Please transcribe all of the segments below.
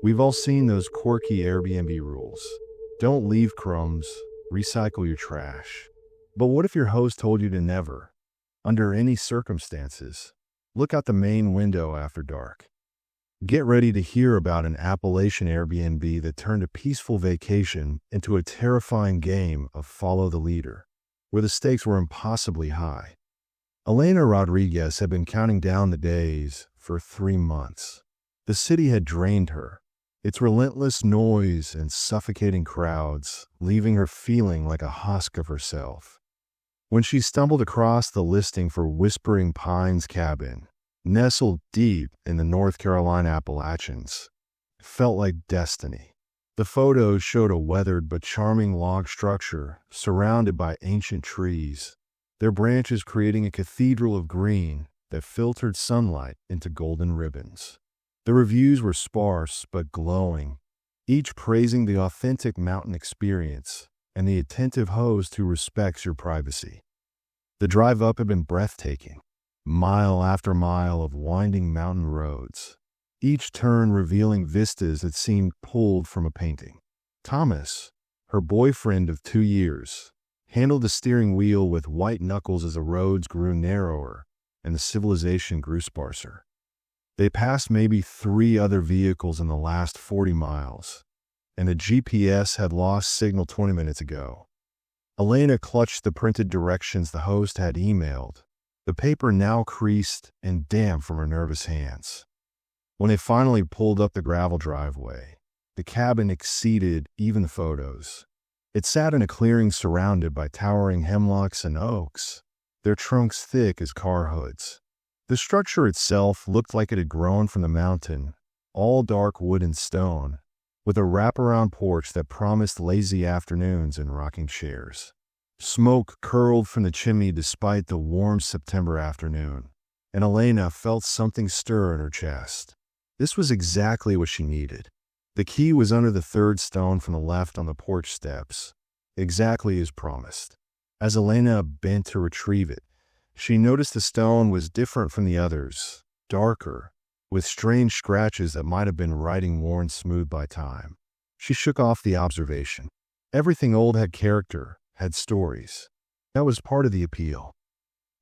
We've all seen those quirky Airbnb rules. Don't leave crumbs, recycle your trash. But what if your host told you to never, under any circumstances, look out the main window after dark? Get ready to hear about an Appalachian Airbnb that turned a peaceful vacation into a terrifying game of follow the leader, where the stakes were impossibly high. Elena Rodriguez had been counting down the days for 3 months. The city had drained her, its relentless noise and suffocating crowds leaving her feeling like a husk of herself. When she stumbled across the listing for Whispering Pines Cabin, nestled deep in the North Carolina Appalachians, it felt like destiny. The photos showed a weathered but charming log structure surrounded by ancient trees, their branches creating a cathedral of green that filtered sunlight into golden ribbons. The reviews were sparse but glowing, each praising the authentic mountain experience and the attentive host who respects your privacy. The drive up had been breathtaking, mile after mile of winding mountain roads, each turn revealing vistas that seemed pulled from a painting. Thomas, her boyfriend of 2 years, handled the steering wheel with white knuckles as the roads grew narrower and the civilization grew sparser. They passed maybe 3 other vehicles in the last 40 miles, and the GPS had lost signal 20 minutes ago. Elena clutched the printed directions the host had emailed, the paper now creased and damp from her nervous hands. When they finally pulled up the gravel driveway, the cabin exceeded even the photos. It sat in a clearing surrounded by towering hemlocks and oaks, their trunks thick as car hoods. The structure itself looked like it had grown from the mountain, all dark wood and stone, with a wraparound porch that promised lazy afternoons in rocking chairs. Smoke curled from the chimney despite the warm September afternoon, and Elena felt something stir in her chest. This was exactly what she needed. The key was under the 3rd stone from the left on the porch steps, exactly as promised. As Elena bent to retrieve it, she noticed the stone was different from the others, darker, with strange scratches that might have been writing worn smooth by time. She shook off the observation. Everything old had character, had stories. That was part of the appeal.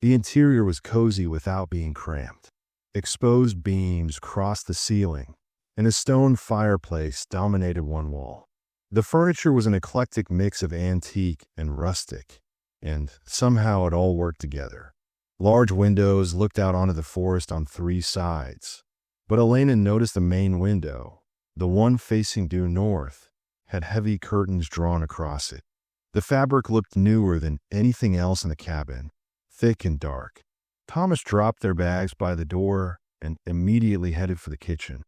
The interior was cozy without being cramped. Exposed beams crossed the ceiling, and a stone fireplace dominated one wall. The furniture was an eclectic mix of antique and rustic, and somehow it all worked together. Large windows looked out onto the forest on 3 sides, but Elena noticed the main window, the one facing due north, had heavy curtains drawn across it. The fabric looked newer than anything else in the cabin, thick and dark. Thomas dropped their bags by the door and immediately headed for the kitchen.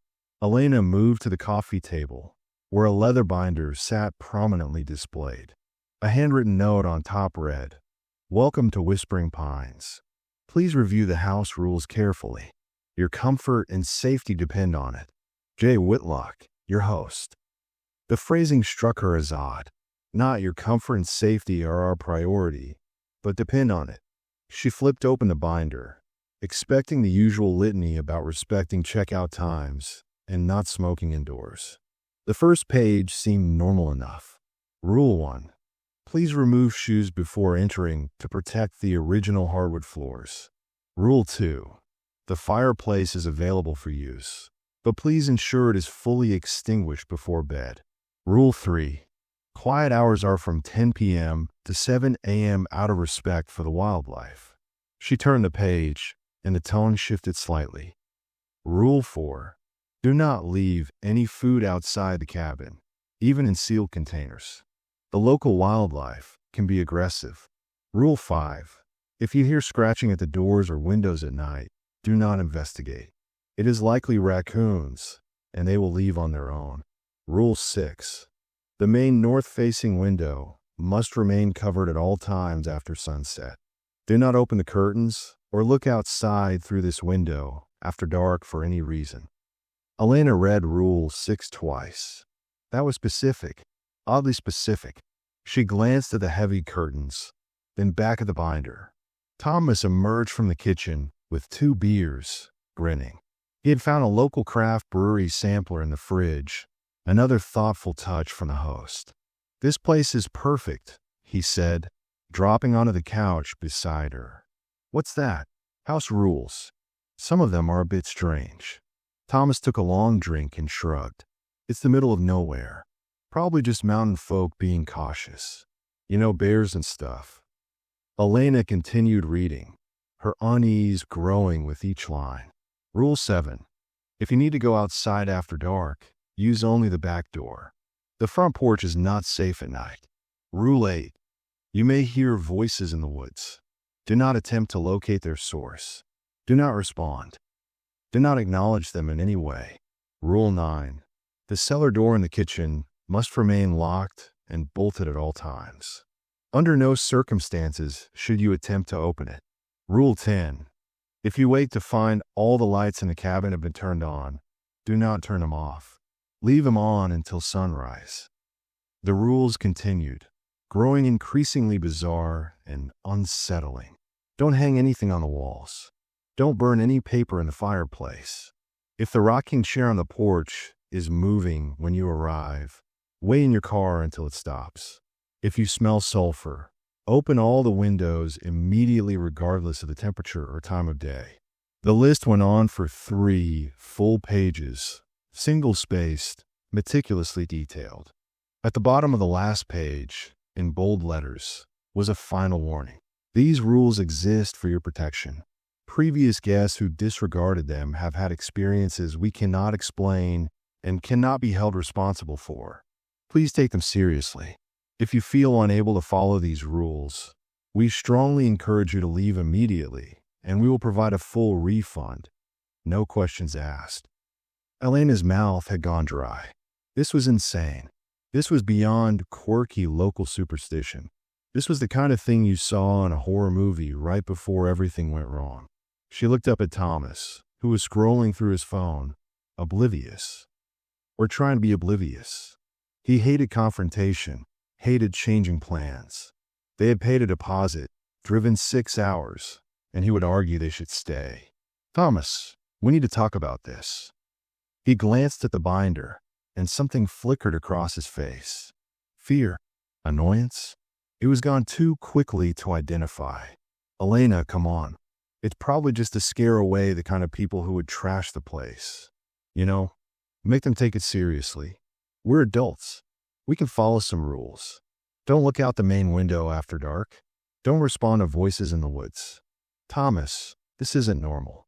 Elena moved to the coffee table, where a leather binder sat prominently displayed. A handwritten note on top read, "Welcome to Whispering Pines. Please review the house rules carefully. Your comfort and safety depend on it. Jay Whitlock, your host." The phrasing struck her as odd. Not your comfort and safety are our priority, but depend on it. She flipped open the binder, expecting the usual litany about respecting checkout times and not smoking indoors. The first page seemed normal enough. Rule 1. Please remove shoes before entering to protect the original hardwood floors. Rule 2. The fireplace is available for use, but please ensure it is fully extinguished before bed. Rule 3. Quiet hours are from 10 p.m. to 7 a.m. out of respect for the wildlife. She turned the page, and the tone shifted slightly. Rule 4. Do not leave any food outside the cabin, even in sealed containers. The local wildlife can be aggressive. Rule 5. If you hear scratching at the doors or windows at night, do not investigate. It is likely raccoons, and they will leave on their own. Rule 6. The main north-facing window must remain covered at all times after sunset. Do not open the curtains or look outside through this window after dark for any reason. Elena read Rule 6 twice. That was specific, oddly specific. She glanced at the heavy curtains, then back at the binder. Thomas emerged from the kitchen with 2 beers, grinning. He had found a local craft brewery sampler in the fridge, another thoughtful touch from the host. "This place is perfect," he said, dropping onto the couch beside her. "What's that?" "House rules. Some of them are a bit strange." Thomas took a long drink and shrugged. "It's the middle of nowhere. Probably just mountain folk being cautious. You know, bears and stuff." Elena continued reading, her unease growing with each line. Rule 7. If you need to go outside after dark, use only the back door. The front porch is not safe at night. Rule 8. You may hear voices in the woods. Do not attempt to locate their source. Do not respond. Do not acknowledge them in any way. Rule 9. The cellar door in the kitchen must remain locked and bolted at all times. Under no circumstances should you attempt to open it. Rule 10. If you wait to find all the lights in the cabin have been turned on, do not turn them off. Leave them on until sunrise. The rules continued, growing increasingly bizarre and unsettling. Don't hang anything on the walls. Don't burn any paper in the fireplace. If the rocking chair on the porch is moving when you arrive, wait in your car until it stops. If you smell sulfur, open all the windows immediately regardless of the temperature or time of day. The list went on for 3 full pages, single-spaced, meticulously detailed. At the bottom of the last page, in bold letters, was a final warning. These rules exist for your protection. Previous guests who disregarded them have had experiences we cannot explain and cannot be held responsible for. Please take them seriously. If you feel unable to follow these rules, we strongly encourage you to leave immediately, and we will provide a full refund. No questions asked. Elena's mouth had gone dry. This was insane. This was beyond quirky local superstition. This was the kind of thing you saw in a horror movie right before everything went wrong. She looked up at Thomas, who was scrolling through his phone, oblivious. Or trying to be oblivious. He hated confrontation, hated changing plans. They had paid a deposit, driven 6 hours, and he would argue they should stay. "Thomas, we need to talk about this." He glanced at the binder, and something flickered across his face. Fear? Annoyance? It was gone too quickly to identify. "Elena, come on. It's probably just to scare away the kind of people who would trash the place. You know, make them take it seriously. We're adults. We can follow some rules. Don't look out the main window after dark. Don't respond to voices in the woods. Thomas, this isn't normal.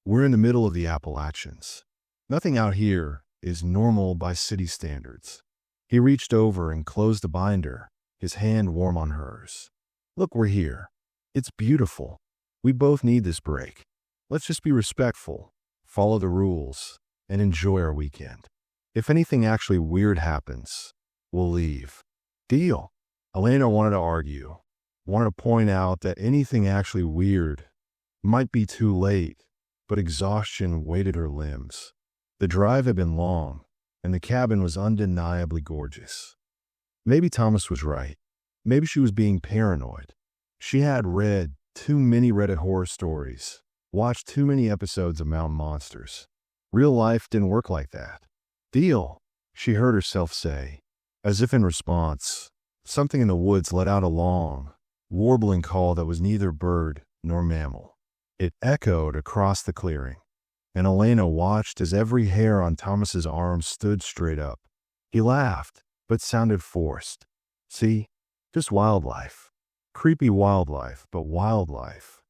We're in the middle of the Appalachians. Nothing out here is normal by city standards." He reached over and closed the binder, his hand warm on hers. "Look, we're here. It's beautiful. We both need this break. Let's just be respectful, follow the rules, and enjoy our weekend. If anything actually weird happens, we'll leave." "Deal." Elena wanted to argue, wanted to point out that anything actually weird might be too late, but exhaustion weighted her limbs. The drive had been long, and the cabin was undeniably gorgeous. Maybe Thomas was right. Maybe she was being paranoid. She had read too many Reddit horror stories, watched too many episodes of Mountain Monsters. Real life didn't work like that. "Deal," she heard herself say. As if in response, something in the woods let out a long, warbling call that was neither bird nor mammal. It echoed across the clearing, and Elena watched as every hair on Thomas's arm stood straight up. He laughed, but sounded forced. "See? Just wildlife. Creepy wildlife, but wildlife."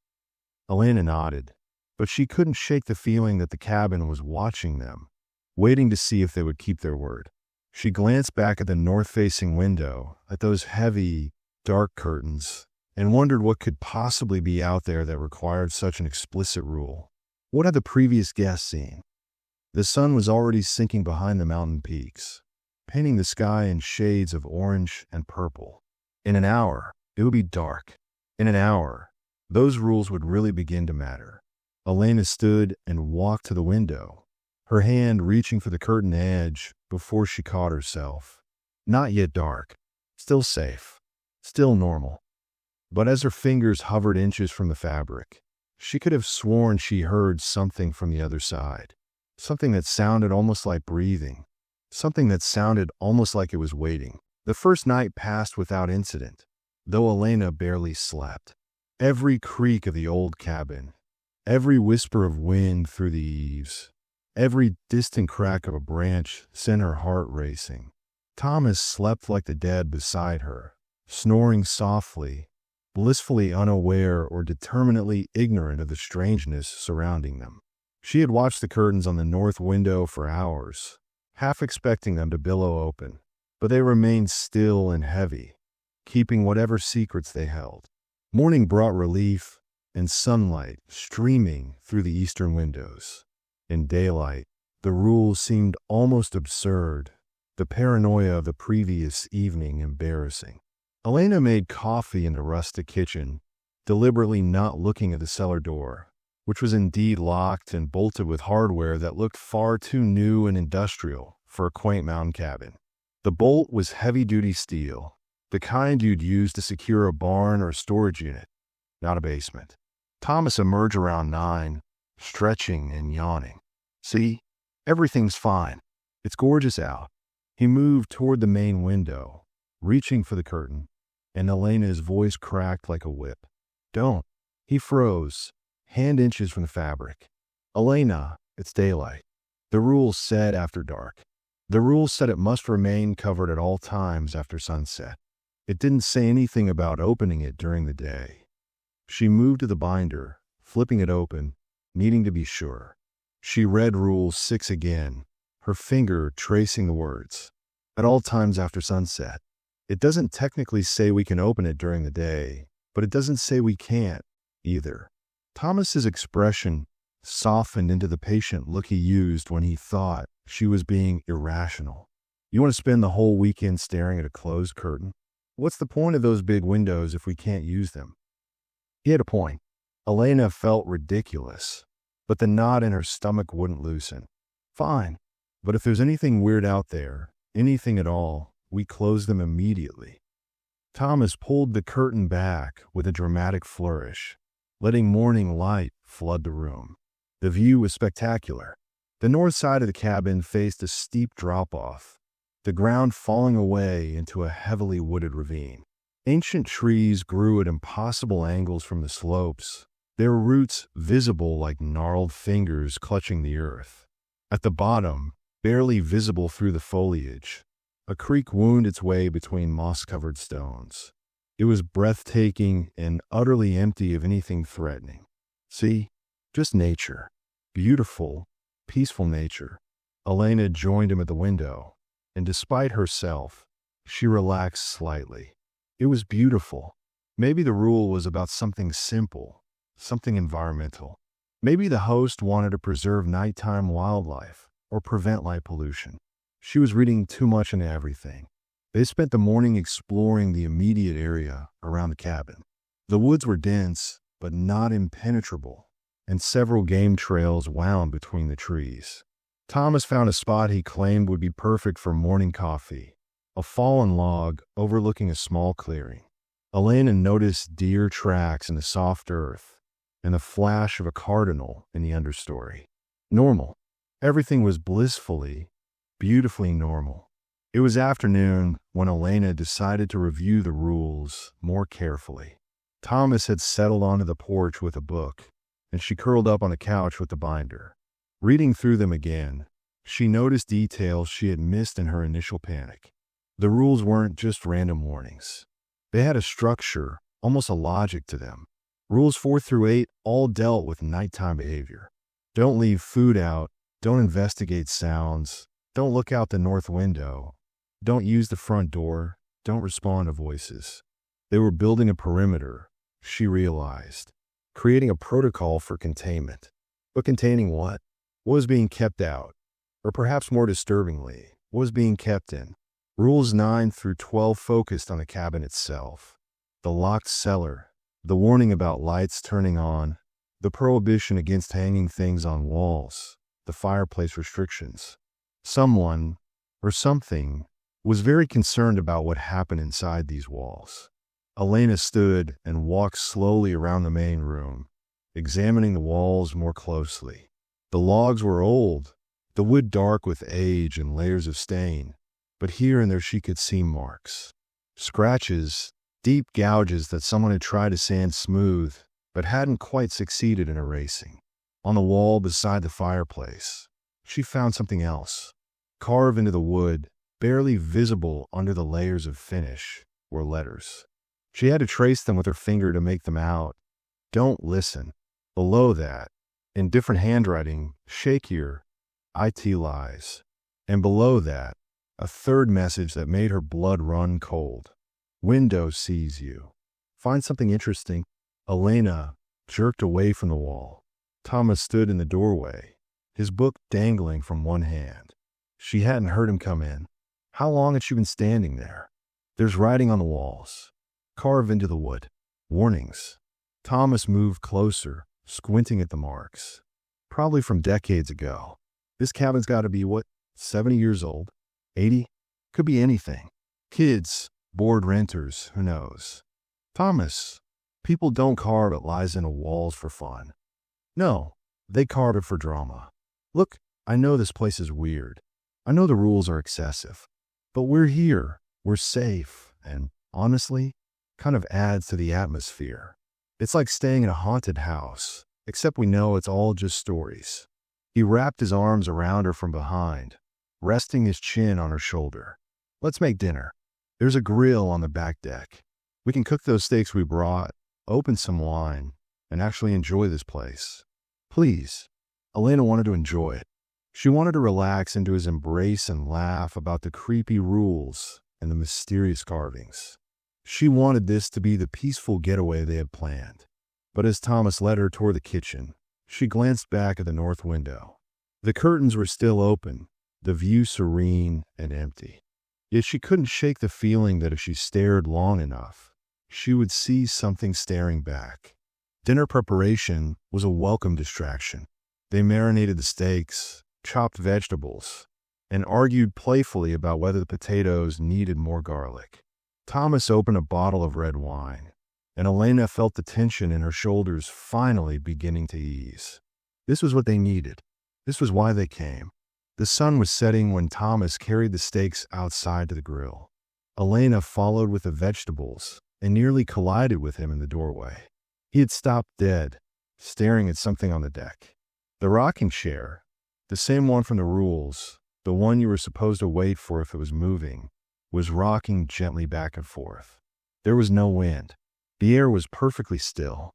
Elena nodded, but she couldn't shake the feeling that the cabin was watching them, waiting to see if they would keep their word. She glanced back at the north-facing window, at those heavy, dark curtains, and wondered what could possibly be out there that required such an explicit rule. What had the previous guests seen? The sun was already sinking behind the mountain peaks, painting the sky in shades of orange and purple. In an hour, it would be dark. In an hour, those rules would really begin to matter. Elena stood and walked to the window, her hand reaching for the curtain edge before she caught herself. Not yet dark, still safe, still normal. But as her fingers hovered inches from the fabric, She could have sworn she heard something from the other side. Something that sounded almost like breathing. Something that sounded almost like it was waiting. The first night passed without incident, though Elena barely slept. Every creak of the old cabin, every whisper of wind through the eaves, every distant crack of a branch sent her heart racing. Thomas slept like the dead beside her, snoring softly, blissfully unaware or determinately ignorant of the strangeness surrounding them. She had watched the curtains on the north window for hours, half expecting them to billow open, but they remained still and heavy, keeping whatever secrets they held. Morning brought relief and sunlight streaming through the eastern windows. In daylight, the rules seemed almost absurd, the paranoia of the previous evening embarrassing. Elena made coffee in the rustic kitchen, deliberately not looking at the cellar door, which was indeed locked and bolted with hardware that looked far too new and industrial for a quaint mountain cabin. The bolt was heavy-duty steel, the kind you'd use to secure a barn or storage unit, not a basement. Thomas emerged around 9, stretching and yawning. "See? Everything's fine. It's gorgeous out." He moved toward the main window, reaching for the curtain, and Elena's voice cracked like a whip. "Don't." He froze, hand inches from the fabric. "Elena, it's daylight. The rules said after dark. The rules said it must remain covered at all times after sunset. It didn't say anything about opening it during the day." She moved to the binder, flipping it open, needing to be sure. She read Rule 6 again, her finger tracing the words. "At all times after sunset." It doesn't technically say we can open it during the day, but it doesn't say we can't either. Thomas's expression softened into the patient look he used when he thought she was being irrational. "You want to spend the whole weekend staring at a closed curtain? What's the point of those big windows if we can't use them?" He had a point. Elena felt ridiculous, but the knot in her stomach wouldn't loosen. "Fine, but if there's anything weird out there, anything at all, we close them immediately." Thomas pulled the curtain back with a dramatic flourish, letting morning light flood the room. The view was spectacular. The north side of the cabin faced a steep drop-off, the ground falling away into a heavily wooded ravine. Ancient trees grew at impossible angles from the slopes, their roots visible like gnarled fingers clutching the earth. At the bottom, barely visible through the foliage, a creek wound its way between moss-covered stones. It was breathtaking and utterly empty of anything threatening. "See? Just nature. Beautiful, peaceful nature." Elena joined him at the window, and despite herself, she relaxed slightly. It was beautiful. Maybe the rule was about something simple, something environmental. Maybe the host wanted to preserve nighttime wildlife or prevent light pollution. She was reading too much into everything. They spent the morning exploring the immediate area around the cabin. The woods were dense, but not impenetrable, and several game trails wound between the trees. Thomas found a spot he claimed would be perfect for morning coffee, a fallen log overlooking a small clearing. Elena noticed deer tracks in the soft earth and the flash of a cardinal in the understory. Normal. Everything was blissfully, beautifully normal. It was afternoon when Elena decided to review the rules more carefully. Thomas had settled onto the porch with a book, and she curled up on the couch with the binder. Reading through them again, she noticed details she had missed in her initial panic. The rules weren't just random warnings. They had a structure, almost a logic to them. Rules 4 through 8 all dealt with nighttime behavior. Don't leave food out, don't investigate sounds, don't look out the north window, don't use the front door, don't respond to voices. They were building a perimeter, she realized, creating a protocol for containment. But containing what? What was being kept out? Or perhaps more disturbingly, what was being kept in? Rules 9 through 12 focused on the cabin itself. The locked cellar, the warning about lights turning on, the prohibition against hanging things on walls, the fireplace restrictions. Someone, or something, was very concerned about what happened inside these walls. Elena stood and walked slowly around the main room, examining the walls more closely. The logs were old, the wood dark with age and layers of stain, but here and there she could see marks. Scratches, deep gouges that someone had tried to sand smooth, but hadn't quite succeeded in erasing. On the wall beside the fireplace, she found something else. Carved into the wood, barely visible under the layers of finish, were letters. She had to trace them with her finger to make them out. Don't listen. Below that, in different handwriting, shakier, IT lies. And below that, a third message that made her blood run cold. Windows sees you. Find something interesting. Elena jerked away from the wall. Thomas stood in the doorway, his book dangling from one hand. She hadn't heard him come in. How long had she been standing there? There's writing on the walls, carved into the wood. Warnings. Thomas moved closer, squinting at the marks. Probably from decades ago. This cabin's got to be, 70 years old? 80? Could be anything. Kids, bored renters, who knows? Thomas, people don't carve what lies into walls for fun. No, they carve it for drama. Look, I know this place is weird. I know the rules are excessive. But we're here, we're safe, and honestly, kind of adds to the atmosphere. It's like staying in a haunted house, except we know it's all just stories. He wrapped his arms around her from behind, resting his chin on her shoulder. Let's make dinner. There's a grill on the back deck. We can cook those steaks we brought, open some wine, and actually enjoy this place. Please. Elena wanted to enjoy it. She wanted to relax into his embrace and laugh about the creepy rules and the mysterious carvings. She wanted this to be the peaceful getaway they had planned. But as Thomas led her toward the kitchen, she glanced back at the north window. The curtains were still open, the view serene and empty. Yet she couldn't shake the feeling that if she stared long enough, she would see something staring back. Dinner preparation was a welcome distraction. They marinated the steaks, chopped vegetables, and argued playfully about whether the potatoes needed more garlic. Thomas opened a bottle of red wine, and Elena felt the tension in her shoulders finally beginning to ease. This was what they needed. This was why they came. The sun was setting when Thomas carried the steaks outside to the grill. Elena followed with the vegetables and nearly collided with him in the doorway. He had stopped dead, staring at something on the deck. The rocking chair, the same one from the rules, the one you were supposed to wait for if it was moving, was rocking gently back and forth. There was no wind. The air was perfectly still.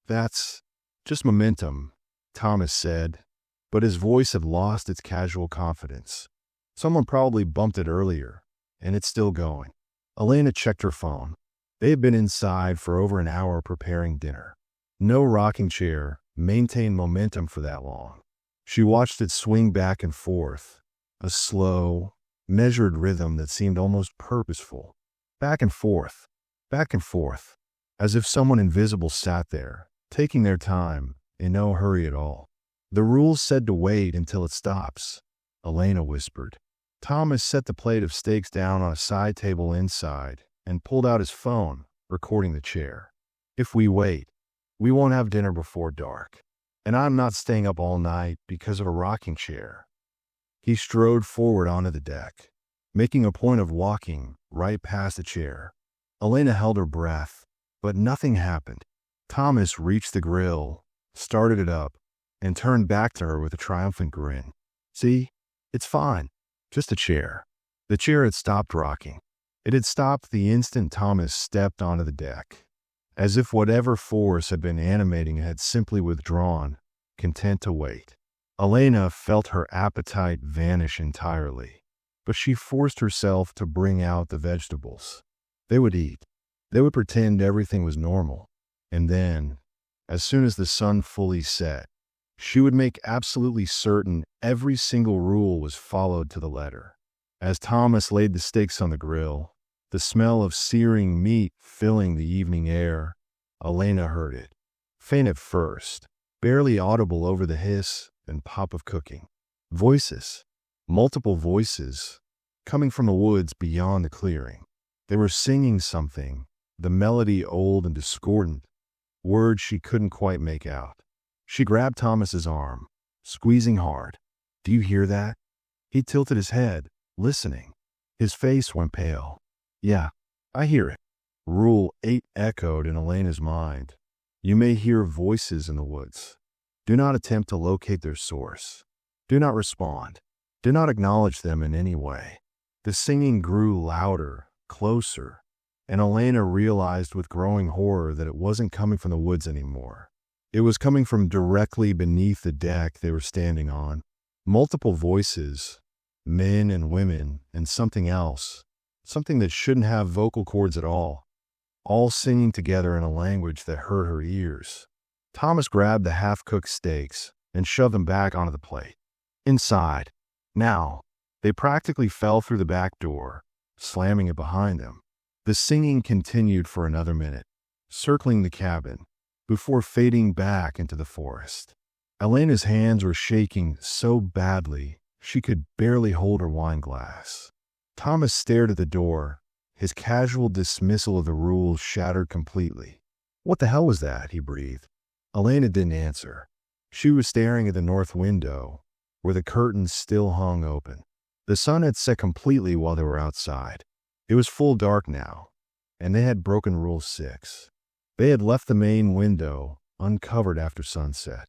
That's just momentum, Thomas said, but his voice had lost its casual confidence. Someone probably bumped it earlier, and it's still going. Elena checked her phone. They had been inside for over an hour preparing dinner. No rocking chair maintained momentum for that long. She watched it swing back and forth, a slow, measured rhythm that seemed almost purposeful. Back and forth, as if someone invisible sat there, taking their time, in no hurry at all. The rules said to wait until it stops, Elena whispered. Thomas set the plate of steaks down on a side table inside and pulled out his phone, recording the chair. If we wait, we won't have dinner before dark. And I'm not staying up all night because of a rocking chair. He strode forward onto the deck, making a point of walking right past the chair. Elena held her breath, but nothing happened. Thomas reached the grill, started it up, and turned back to her with a triumphant grin. See? It's fine. Just a chair. The chair had stopped rocking. It had stopped the instant Thomas stepped onto the deck, as if whatever force had been animating it had simply withdrawn, content to wait. Elena felt her appetite vanish entirely, but she forced herself to bring out the vegetables. They would eat. They would pretend everything was normal. And then, as soon as the sun fully set, she would make absolutely certain every single rule was followed to the letter. As Thomas laid the steaks on the grill, the smell of searing meat filling the evening air, Elena heard it. Faint at first, barely audible over the hiss and pop of cooking. Voices, multiple voices, coming from the woods beyond the clearing. They were singing something, the melody old and discordant, words she couldn't quite make out. She grabbed Thomas's arm, squeezing hard. "Do you hear that?" He tilted his head, listening. His face went pale. "Yeah, I hear it." Rule 8 echoed in Elena's mind. You may hear voices in the woods. Do not attempt to locate their source. Do not respond. Do not acknowledge them in any way. The singing grew louder, closer, and Elena realized with growing horror that it wasn't coming from the woods anymore. It was coming from directly beneath the deck they were standing on. Multiple voices, men and women, and something else, something that shouldn't have vocal cords at all singing together in a language that hurt her ears. Thomas grabbed the half-cooked steaks and shoved them back onto the plate. Inside. Now, they practically fell through the back door, slamming it behind them. The singing continued for another minute, circling the cabin, before fading back into the forest. Elena's hands were shaking so badly she could barely hold her wine glass. Thomas stared at the door, his casual dismissal of the rules shattered completely. "What the hell was that?" he breathed. Elena didn't answer. She was staring at the north window, where the curtains still hung open. The sun had set completely while they were outside. It was full dark now, and they had broken Rule 6. They had left the main window uncovered after sunset,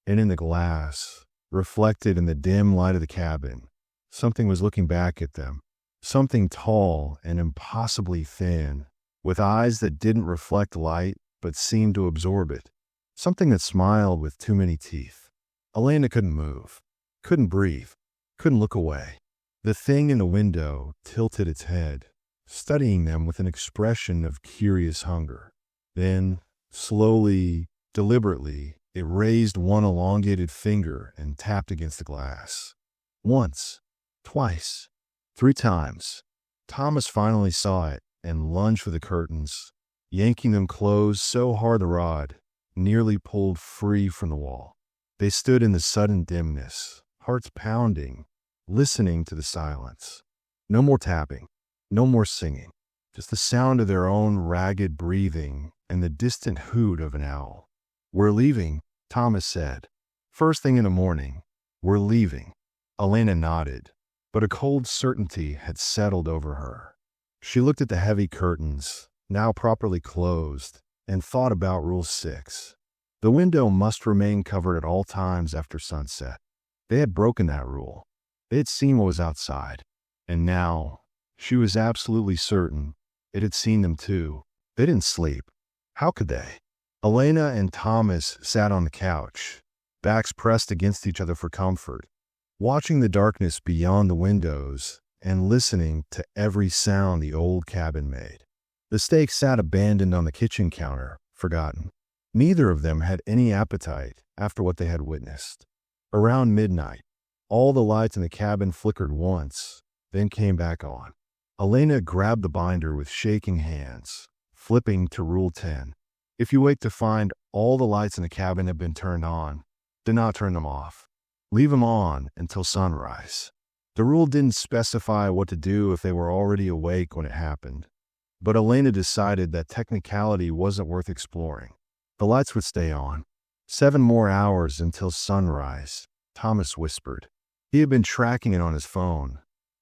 and in the glass, reflected in the dim light of the cabin, something was looking back at them. Something tall and impossibly thin, with eyes that didn't reflect light but seemed to absorb it. Something that smiled with too many teeth. Elena couldn't move, couldn't breathe, couldn't look away. The thing in the window tilted its head, studying them with an expression of curious hunger. Then, slowly, deliberately, it raised one elongated finger and tapped against the glass. Once, twice, 3 times. Thomas finally saw it and lunged for the curtains, yanking them closed so hard the rod nearly pulled free from the wall. They stood in the sudden dimness, hearts pounding, listening to the silence. No more tapping, no more singing, just the sound of their own ragged breathing and the distant hoot of an owl. "We're leaving," Thomas said. "First thing in the morning, we're leaving." Elena nodded, but a cold certainty had settled over her. She looked at the heavy curtains, now properly closed, and thought about Rule 6. The window must remain covered at all times after sunset. They had broken that rule. They had seen what was outside, and now, she was absolutely certain, it had seen them too. They didn't sleep. How could they? Elena and Thomas sat on the couch, backs pressed against each other for comfort, watching the darkness beyond the windows and listening to every sound the old cabin made. The steak sat abandoned on the kitchen counter, forgotten. Neither of them had any appetite after what they had witnessed. Around midnight, all the lights in the cabin flickered once, then came back on. Elena grabbed the binder with shaking hands, flipping to Rule 10. If you wake to find all the lights in the cabin have been turned on, do not turn them off. Leave them on until sunrise. The rule didn't specify what to do if they were already awake when it happened, but Elena decided that technicality wasn't worth exploring. The lights would stay on. 7 more hours until sunrise, Thomas whispered. He had been tracking it on his phone,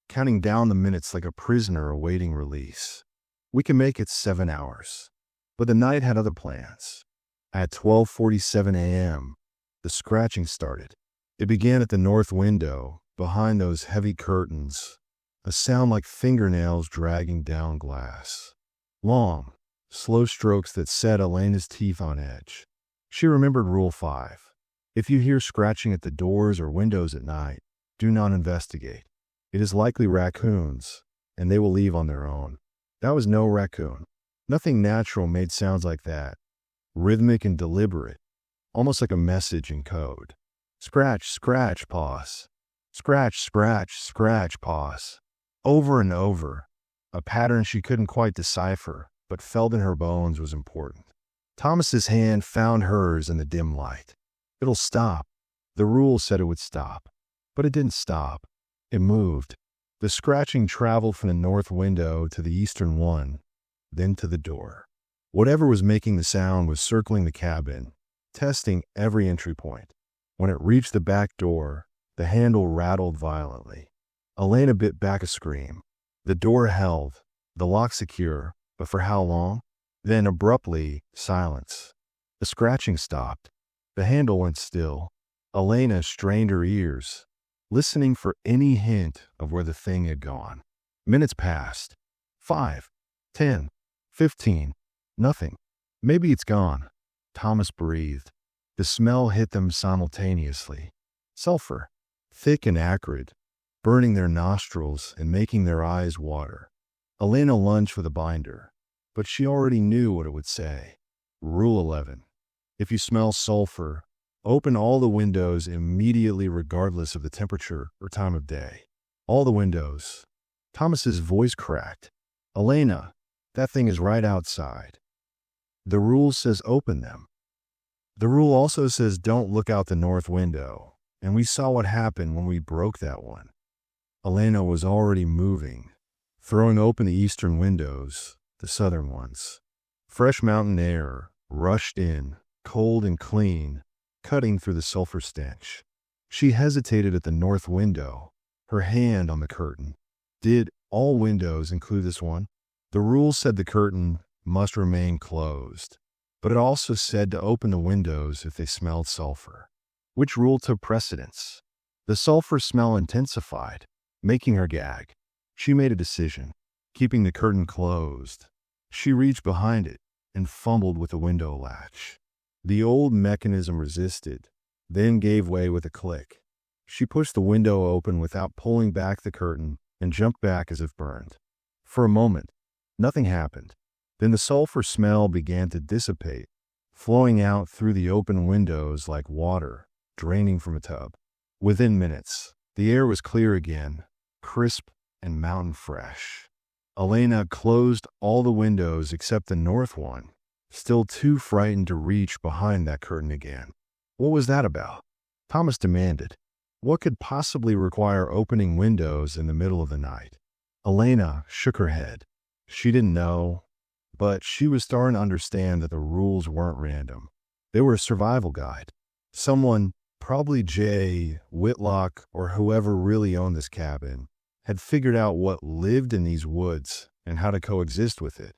counting down the minutes like a prisoner awaiting release. "We can make it 7 hours." But the night had other plans. At 12:47 a.m., the scratching started. It began at the north window, behind those heavy curtains, a sound like fingernails dragging down glass. Long, slow strokes that set Elena's teeth on edge. She remembered Rule 5. If you hear scratching at the doors or windows at night, do not investigate. It is likely raccoons, and they will leave on their own. That was no raccoon. Nothing natural made sounds like that, rhythmic and deliberate, almost like a message in code. Scratch, scratch, pause. Scratch, scratch, scratch, pause. Over and over, a pattern she couldn't quite decipher, but felt in her bones was important. Thomas's hand found hers in the dim light. It'll stop. The rule said it would stop. But it didn't stop. It moved. The scratching traveled from the north window to the eastern one, then to the door. Whatever was making the sound was circling the cabin, testing every entry point. When it reached the back door, the handle rattled violently. Elena bit back a scream. The door held, the lock secure, but for how long? Then abruptly, silence. The scratching stopped. The handle went still. Elena strained her ears, listening for any hint of where the thing had gone. Minutes passed. 5, 10, 15. Nothing. Maybe it's gone. Thomas breathed. The smell hit them simultaneously. Sulfur, thick and acrid, burning their nostrils and making their eyes water. Elena lunged for the binder, but she already knew what it would say. Rule 11. If you smell sulfur, open all the windows immediately regardless of the temperature or time of day. All the windows. Thomas's voice cracked. Elena, that thing is right outside. The rule says open them. The rule also says don't look out the north window, and we saw what happened when we broke that one. Elena was already moving, throwing open the eastern windows, the southern ones. Fresh mountain air rushed in, cold and clean, cutting through the sulfur stench. She hesitated at the north window, her hand on the curtain. Did all windows include this one? The rule said the curtain must remain closed, but it also said to open the windows if they smelled sulfur. Which rule took precedence? The sulfur smell intensified, making her gag. She made a decision, keeping the curtain closed. She reached behind it and fumbled with the window latch. The old mechanism resisted, then gave way with a click. She pushed the window open without pulling back the curtain and jumped back as if burned. For a moment, nothing happened. Then the sulfur smell began to dissipate, flowing out through the open windows like water draining from a tub. Within minutes, the air was clear again, crisp and mountain fresh. Elena closed all the windows except the north one, still too frightened to reach behind that curtain again. What was that about? Thomas demanded. What could possibly require opening windows in the middle of the night? Elena shook her head. She didn't know, but she was starting to understand that the rules weren't random. They were a survival guide. Someone, probably Jay, Whitlock, or whoever really owned this cabin, had figured out what lived in these woods and how to coexist with it.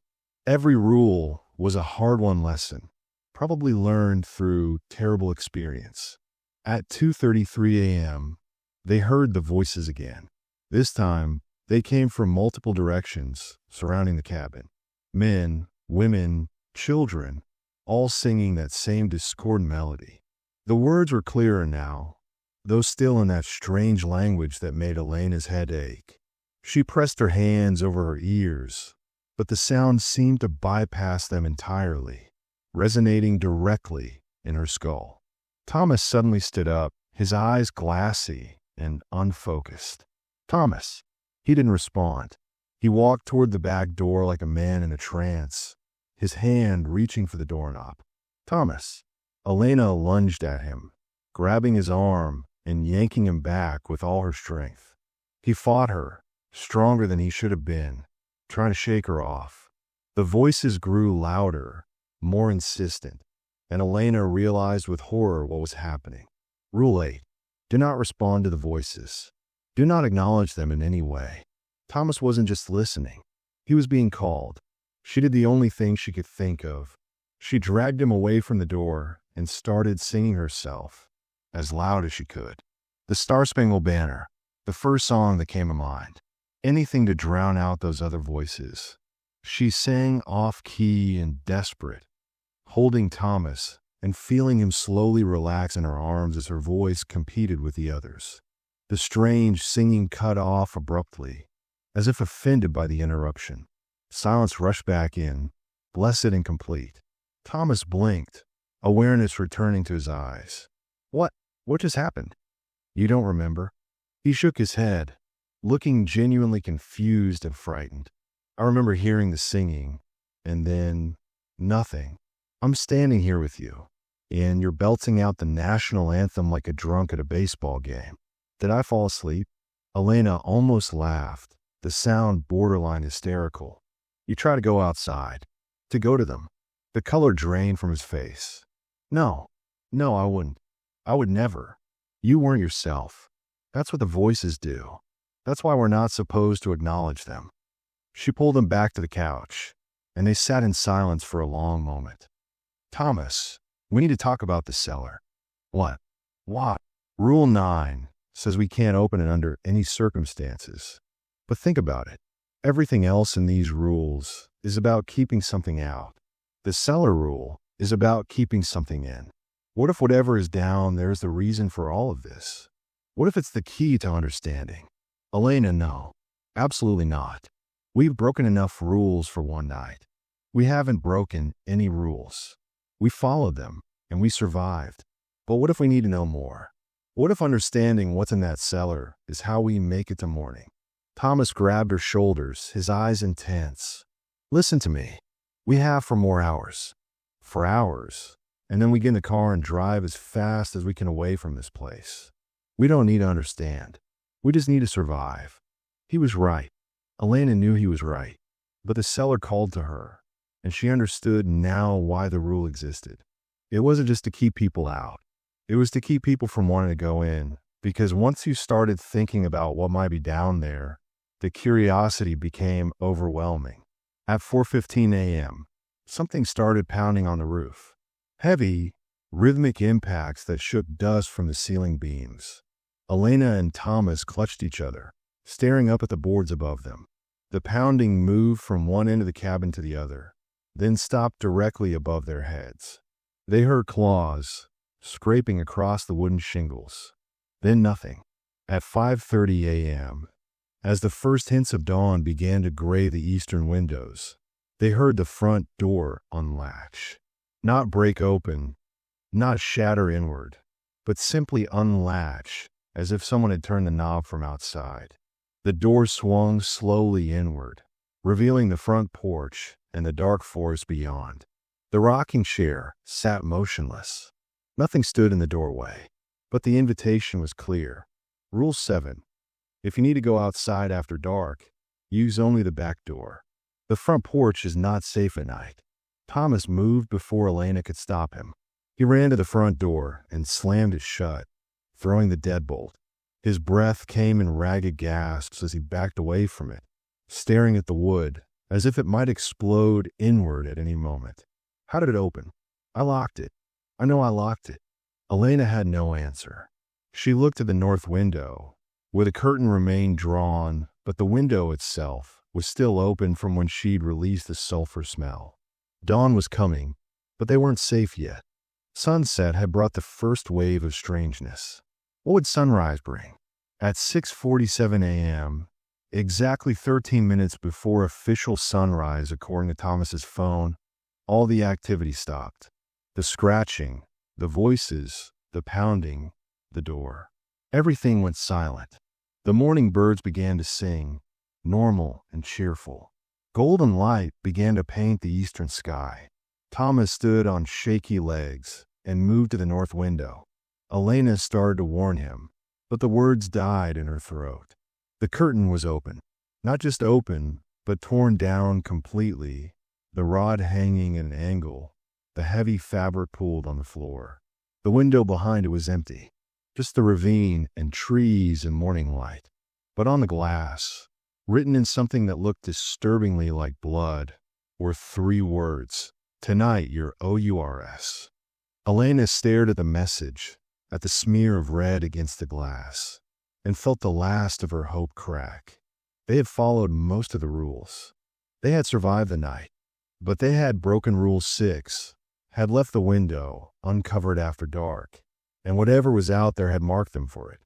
Every rule was a hard-won lesson, probably learned through terrible experience. At 2:33 a.m., they heard the voices again. This time, they came from multiple directions surrounding the cabin. Men, women, children, all singing that same discordant melody. The words were clearer now, though still in that strange language that made Elena's head ache. She pressed her hands over her ears, but the sound seemed to bypass them entirely, resonating directly in her skull. Thomas suddenly stood up, his eyes glassy and unfocused. Thomas! He didn't respond. He walked toward the back door like a man in a trance, his hand reaching for the doorknob. Thomas! Elena lunged at him, grabbing his arm and yanking him back with all her strength. He fought her, stronger than he should have been, trying to shake her off. The voices grew louder, more insistent, and Elena realized with horror what was happening. Rule 8. Do not respond to the voices. Do not acknowledge them in any way. Thomas wasn't just listening. He was being called. She did the only thing she could think of. She dragged him away from the door and started singing herself, as loud as she could. The Star-Spangled Banner, the first song that came to mind. Anything to drown out those other voices. She sang off-key and desperate, holding Thomas and feeling him slowly relax in her arms as her voice competed with the others. The strange singing cut off abruptly, as if offended by the interruption. Silence rushed back in, blessed and complete. Thomas blinked, awareness returning to his eyes. What just happened? You don't remember? He shook his head, looking genuinely confused and frightened. I remember hearing the singing, and then nothing. I'm standing here with you, and you're belting out the national anthem like a drunk at a baseball game. Did I fall asleep? Elena almost laughed, the sound borderline hysterical. You try to go outside, to go to them. The color drained from his face. No, No, I wouldn't. I would never. You weren't yourself. That's what the voices do. That's why we're not supposed to acknowledge them. She pulled him back to the couch, and they sat in silence for a long moment. Thomas, we need to talk about the cellar. What? What? Rule 9 says we can't open it under any circumstances. But think about it. Everything else in these rules is about keeping something out. The cellar rule is about keeping something in. What if whatever is down there is the reason for all of this? What if it's the key to understanding? Elena, no. Absolutely not. We've broken enough rules for one night. We haven't broken any rules. We followed them, and we survived. But what if we need to know more? What if understanding what's in that cellar is how we make it to morning? Thomas grabbed her shoulders, his eyes intense. Listen to me. We have for more hours. For hours. And then we get in the car and drive as fast as we can away from this place. We don't need to understand. We just need to survive. He was right. Elena knew he was right. But the cellar called to her, and she understood now why the rule existed. It wasn't just to keep people out. It was to keep people from wanting to go in, because once you started thinking about what might be down there, the curiosity became overwhelming. At 4:15 a.m., something started pounding on the roof. Heavy, rhythmic impacts that shook dust from the ceiling beams. Elena and Thomas clutched each other, staring up at the boards above them. The pounding moved from one end of the cabin to the other, then stopped directly above their heads. They heard claws scraping across the wooden shingles. Then nothing. At 5:30 a.m., as the first hints of dawn began to gray the eastern windows, they heard the front door unlatch. Not break open, not shatter inward, but simply unlatch, as if someone had turned the knob from outside. The door swung slowly inward, revealing the front porch and the dark forest beyond. The rocking chair sat motionless. Nothing stood in the doorway, but the invitation was clear. Rule 7. If you need to go outside after dark, use only the back door. The front porch is not safe at night. Thomas moved before Elena could stop him. He ran to the front door and slammed it shut, throwing the deadbolt. His breath came in ragged gasps as he backed away from it, staring at the wood as if it might explode inward at any moment. How did it open? I locked it. I know I locked it. Elena had no answer. She looked at the north window, where the curtain remained drawn, but the window itself was still open from when she'd released the sulfur smell. Dawn was coming, but they weren't safe yet. Sunset had brought the first wave of strangeness. What would sunrise bring? At 6:47 a.m., exactly 13 minutes before official sunrise according to Thomas's phone, all the activity stopped. The scratching, the voices, the pounding, the door. Everything went silent. The morning birds began to sing, normal and cheerful. Golden light began to paint the eastern sky. Thomas stood on shaky legs and moved to the north window. Elena started to warn him, but the words died in her throat. The curtain was open. Not just open, but torn down completely, the rod hanging at an angle, the heavy fabric pulled on the floor. The window behind it was empty, just the ravine and trees and morning light. But on the glass, written in something that looked disturbingly like blood, were 3 words. Tonight you're OURS. Elena stared at the message, at the smear of red against the glass, and felt the last of her hope crack. They had followed most of the rules. They had survived the night, but they had broken Rule 6, had left the window uncovered after dark, and whatever was out there had marked them for it.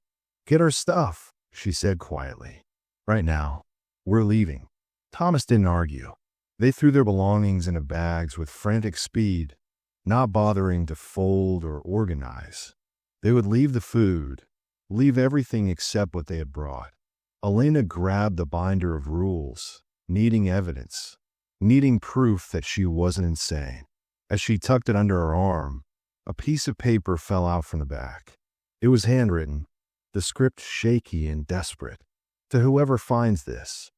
Get our stuff, she said quietly. Right now, we're leaving. Thomas didn't argue. They threw their belongings into bags with frantic speed, not bothering to fold or organize. They would leave the food, leave everything except what they had brought. Elena grabbed the binder of rules, needing evidence, needing proof that she wasn't insane. As she tucked it under her arm, a piece of paper fell out from the back. It was handwritten, the script shaky and desperate. To whoever finds this,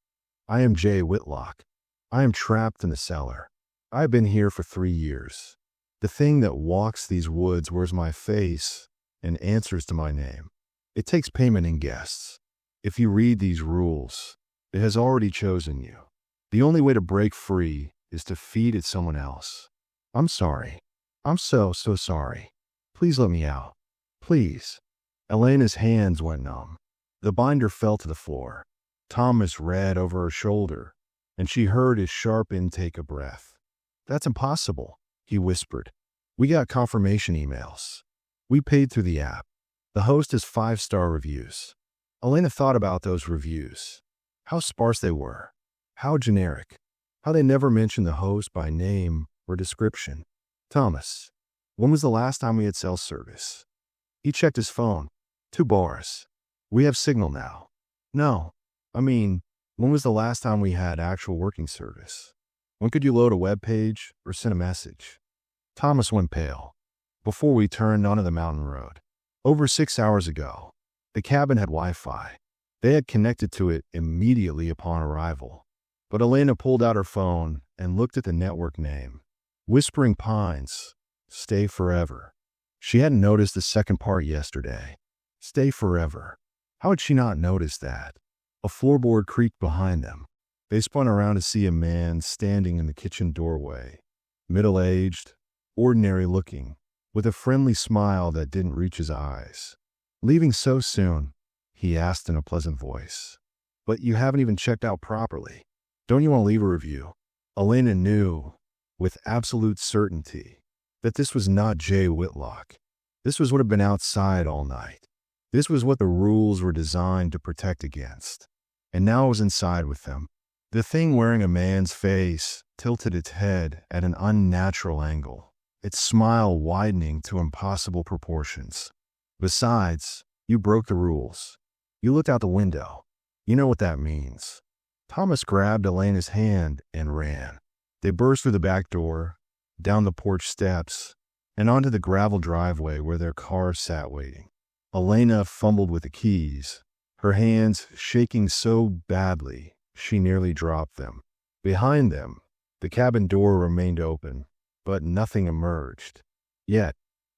I am Jay Whitlock. I am trapped in the cellar. I have been here for 3 years. The thing that walks these woods wears my face and answers to my name. It takes payment in guests. If you read these rules, it has already chosen you. The only way to break free is to feed it someone else. I'm sorry. I'm so sorry. Please let me out. Please. Elena's hands went numb. The binder fell to the floor. Thomas read over her shoulder, and she heard his sharp intake of breath. That's impossible, he whispered. We got confirmation emails. We paid through the app. The host has 5-star reviews. Elena thought about those reviews. How sparse they were. How generic. How they never mentioned the host by name or description. Thomas, when was the last time we had cell service? He checked his phone. 2 bars. We have signal now. No. When was the last time we had actual working service? When could you load a web page or send a message? Thomas went pale. Before we turned onto the mountain road. Over 6 hours ago. The cabin had Wi-Fi. They had connected to it immediately upon arrival. But Elena pulled out her phone and looked at the network name. Whispering Pines. Stay forever. She hadn't noticed the second part yesterday. Stay forever. How had she not noticed that? A floorboard creaked behind them. They spun around to see a man standing in the kitchen doorway. Middle-aged, ordinary-looking, with a friendly smile that didn't reach his eyes. Leaving so soon? He asked in a pleasant voice. But you haven't even checked out properly. Don't you want to leave a review? Elena knew, with absolute certainty, that this was not Jay Whitlock. This was what had been outside all night. This was what the rules were designed to protect against. And now it was inside with them. The thing wearing a man's face tilted its head at an unnatural angle, its smile widening to impossible proportions. Besides, you broke the rules. You looked out the window. You know what that means. Thomas grabbed Elena's hand and ran. They burst through the back door, down the porch steps, and onto the gravel driveway where their car sat waiting. Elena fumbled with the keys, her hands shaking so badly she nearly dropped them. Behind them, the cabin door remained open, but nothing emerged. Yet,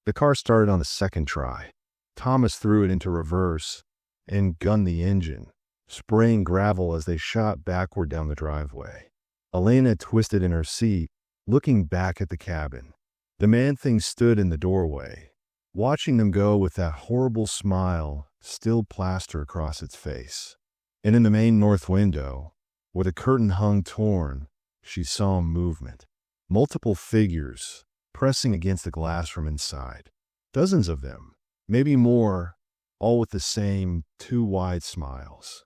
the car started on the second try. Thomas threw it into reverse and gunned the engine, spraying gravel as they shot backward down the driveway. Elena twisted in her seat, looking back at the cabin. The man-thing stood in the doorway, watching them go with that horrible smile still plastered across its face. And in the main north window, where the curtain hung torn, she saw movement. Multiple figures pressing against the glass from inside. Dozens of them, maybe more, all with the same 2 wide smiles.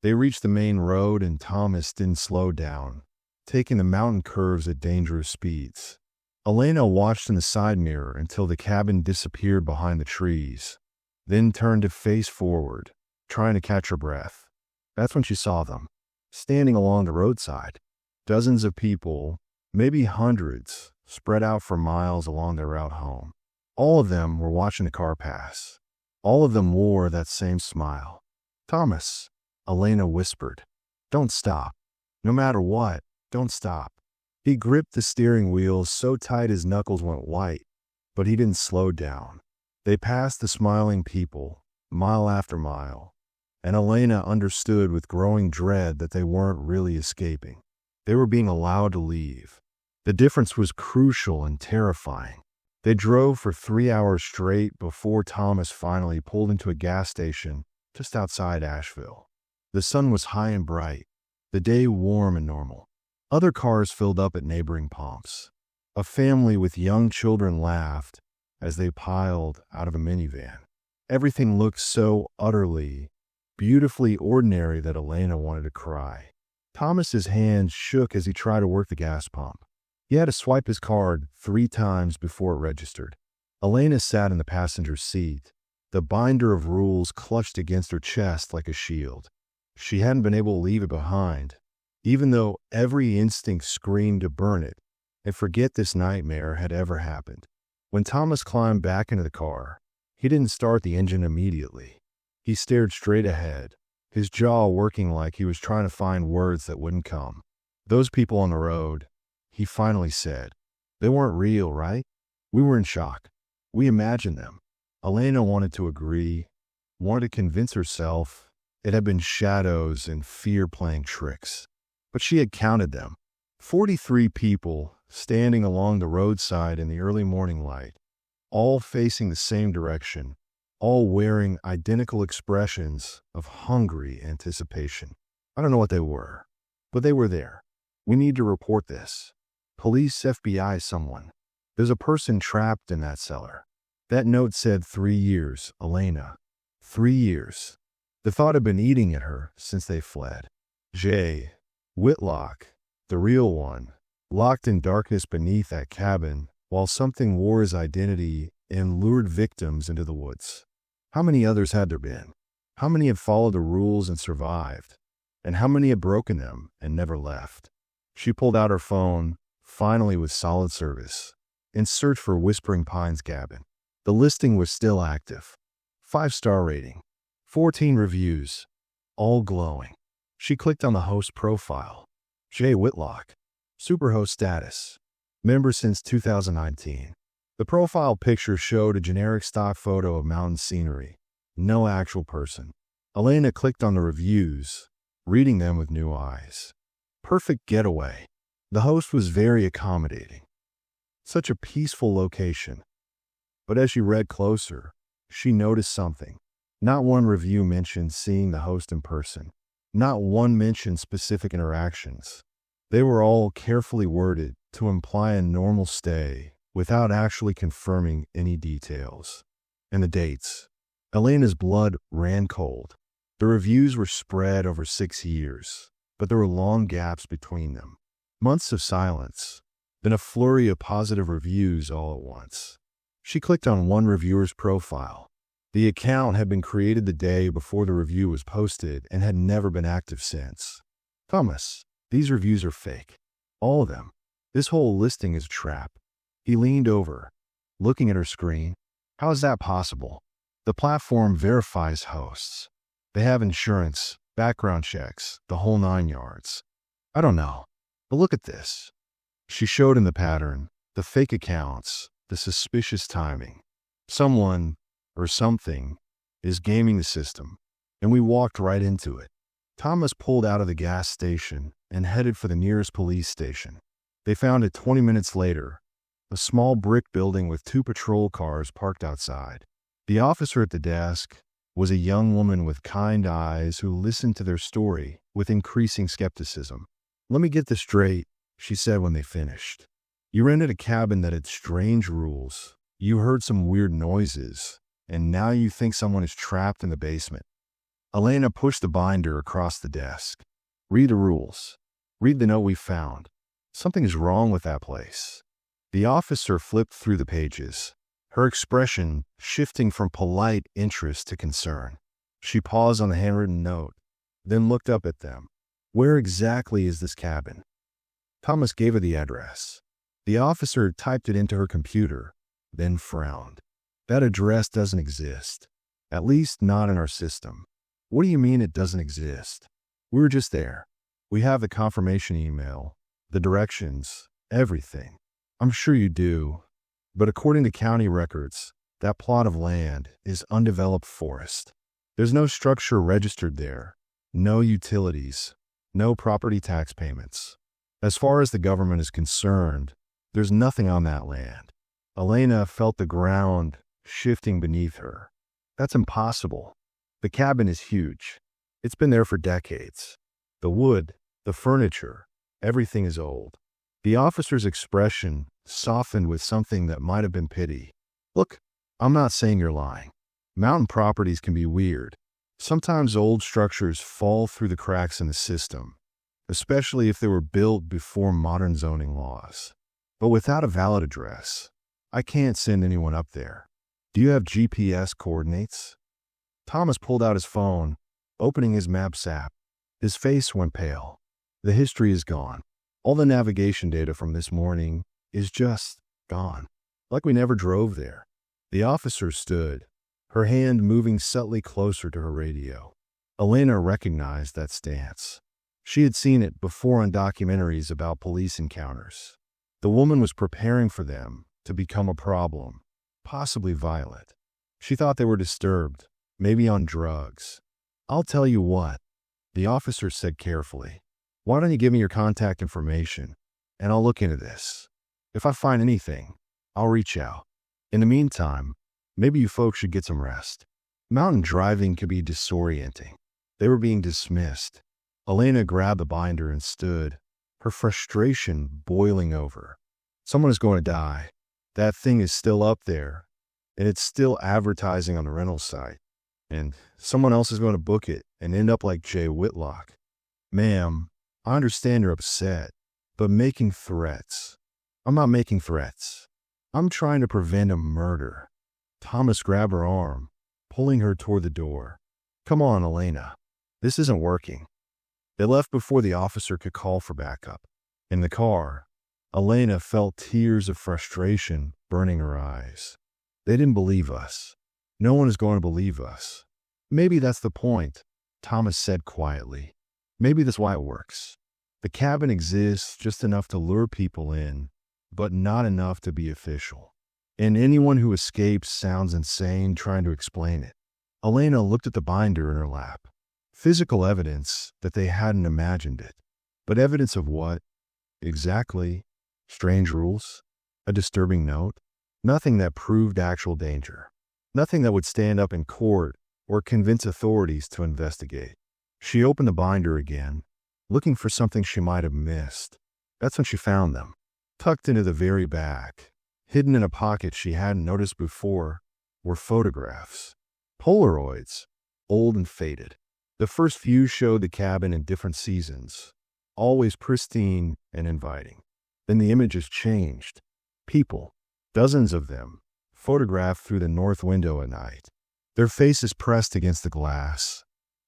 They reached the main road and Thomas didn't slow down, taking the mountain curves at dangerous speeds. Elena watched in the side mirror until the cabin disappeared behind the trees, then turned to face forward, trying to catch her breath. That's when she saw them, standing along the roadside. Dozens of people, maybe hundreds, spread out for miles along their route home. All of them were watching the car pass. All of them wore that same smile. Thomas, Elena whispered, don't stop. No matter what, don't stop. He gripped the steering wheel so tight his knuckles went white, but he didn't slow down. They passed the smiling people, mile after mile, and Elena understood with growing dread that they weren't really escaping. They were being allowed to leave. The difference was crucial and terrifying. They drove for 3 hours straight before Thomas finally pulled into a gas station just outside Asheville. The sun was high and bright, the day warm and normal. Other cars filled up at neighboring pumps. A family with young children laughed as they piled out of a minivan. Everything looked so utterly, beautifully ordinary that Elena wanted to cry. Thomas's hand shook as he tried to work the gas pump. He had to swipe his card 3 times before it registered. Elena sat in the passenger seat, the binder of rules clutched against her chest like a shield. She hadn't been able to leave it behind, even though every instinct screamed to burn it and forget this nightmare had ever happened. When Thomas climbed back into the car, he didn't start the engine immediately. He stared straight ahead, his jaw working like he was trying to find words that wouldn't come. Those people on the road, he finally said, they weren't real, right? We were in shock. We imagined them. Elena wanted to agree, wanted to convince herself it had been shadows and fear playing tricks. But she had counted them. 43 people standing along the roadside in the early morning light, all facing the same direction, all wearing identical expressions of hungry anticipation. I don't know what they were, but they were there. We need to report this. Police, FBI, someone. There's a person trapped in that cellar. That note said 3 years, Elena. 3 years. The thought had been eating at her since they fled. Jay Whitlock, the real one, locked in darkness beneath that cabin while something wore his identity and lured victims into the woods. How many others had there been? How many had followed the rules and survived? And how many had broken them and never left? She pulled out her phone, finally with solid service, in search for Whispering Pines cabin. The listing was still active. 5-star rating. 14 reviews. All glowing. She clicked on the host profile. Jay Whitlock. Superhost status. Member since 2019. The profile picture showed a generic stock photo of mountain scenery. No actual person. Elena clicked on the reviews, reading them with new eyes. Perfect getaway. The host was very accommodating. Such a peaceful location. But as she read closer, she noticed something. Not one review mentioned seeing the host in person. Not one mentioned specific interactions. They were all carefully worded to imply a normal stay without actually confirming any details. And the dates. Elena's blood ran cold. The reviews were spread over 6 years, but there were long gaps between them. Months of silence, then a flurry of positive reviews all at once. She clicked on one reviewer's profile. The account had been created the day before the review was posted and had never been active since. Thomas, these reviews are fake. All of them. This whole listing is a trap. He leaned over, looking at her screen. How is that possible? The platform verifies hosts. They have insurance, background checks, the whole 9 yards. I don't know, but look at this. She showed him the pattern, the fake accounts, the suspicious timing. Someone, or something, is gaming the system, and we walked right into it. Thomas pulled out of the gas station and headed for the nearest police station. They found it 20 minutes later, a small brick building with 2 patrol cars parked outside. The officer at the desk was a young woman with kind eyes who listened to their story with increasing skepticism. Let me get this straight, she said when they finished. You rented a cabin that had strange rules. You heard some weird noises, and now you think someone is trapped in the basement. Elena pushed the binder across the desk. Read the rules. Read the note we found. Something is wrong with that place. The officer flipped through the pages, her expression shifting from polite interest to concern. She paused on the handwritten note, then looked up at them. Where exactly is this cabin? Thomas gave her the address. The officer typed it into her computer, then frowned. That address doesn't exist. At least not in our system. What do you mean it doesn't exist? We were just there. We have the confirmation email, the directions, everything. I'm sure you do. But according to county records, that plot of land is undeveloped forest. There's no structure registered there, no utilities, no property tax payments. As far as the government is concerned, there's nothing on that land. Elena felt the ground shifting beneath her. That's impossible. The cabin is huge. It's been there for decades. The wood, the furniture, everything is old. The officer's expression softened with something that might have been pity. Look, I'm not saying you're lying. Mountain properties can be weird. Sometimes old structures fall through the cracks in the system, especially if they were built before modern zoning laws. But without a valid address, I can't send anyone up there. Do you have GPS coordinates? Thomas pulled out his phone, opening his Maps app. His face went pale. The history is gone. All the navigation data from this morning is just gone. Like we never drove there. The officer stood, her hand moving subtly closer to her radio. Elena recognized that stance. She had seen it before on documentaries about police encounters. The woman was preparing for them to become a problem, possibly violent. She thought they were disturbed, maybe on drugs. "I'll tell you what," the officer said carefully. "Why don't you give me your contact information, and I'll look into this. If I find anything, I'll reach out. In the meantime, maybe you folks should get some rest." Mountain driving could be disorienting. They were being dismissed. Elena grabbed the binder and stood, her frustration boiling over. Someone is going to die. That thing is still up there, and it's still advertising on the rental site. And someone else is going to book it and end up like Jay Whitlock. "Ma'am, I understand you're upset, but making threats." "I'm not making threats. I'm trying to prevent a murder." Thomas grabbed her arm, pulling her toward the door. "Come on, Elena. This isn't working." They left before the officer could call for backup. In the car, Elena felt tears of frustration burning her eyes. "They didn't believe us. No one is going to believe us." "Maybe that's the point," Thomas said quietly. "Maybe that's why it works. The cabin exists just enough to lure people in, but not enough to be official. And anyone who escapes sounds insane trying to explain it." Elena looked at the binder in her lap. Physical evidence that they hadn't imagined it. But evidence of what? Exactly. Strange rules? A disturbing note? Nothing that proved actual danger. Nothing that would stand up in court or convince authorities to investigate. She opened the binder again, looking for something she might have missed. That's when she found them. Tucked into the very back, hidden in a pocket she hadn't noticed before, were photographs. Polaroids, old and faded. The first few showed the cabin in different seasons, always pristine and inviting. Then the images changed. People, dozens of them, photographed through the north window at night. Their faces pressed against the glass,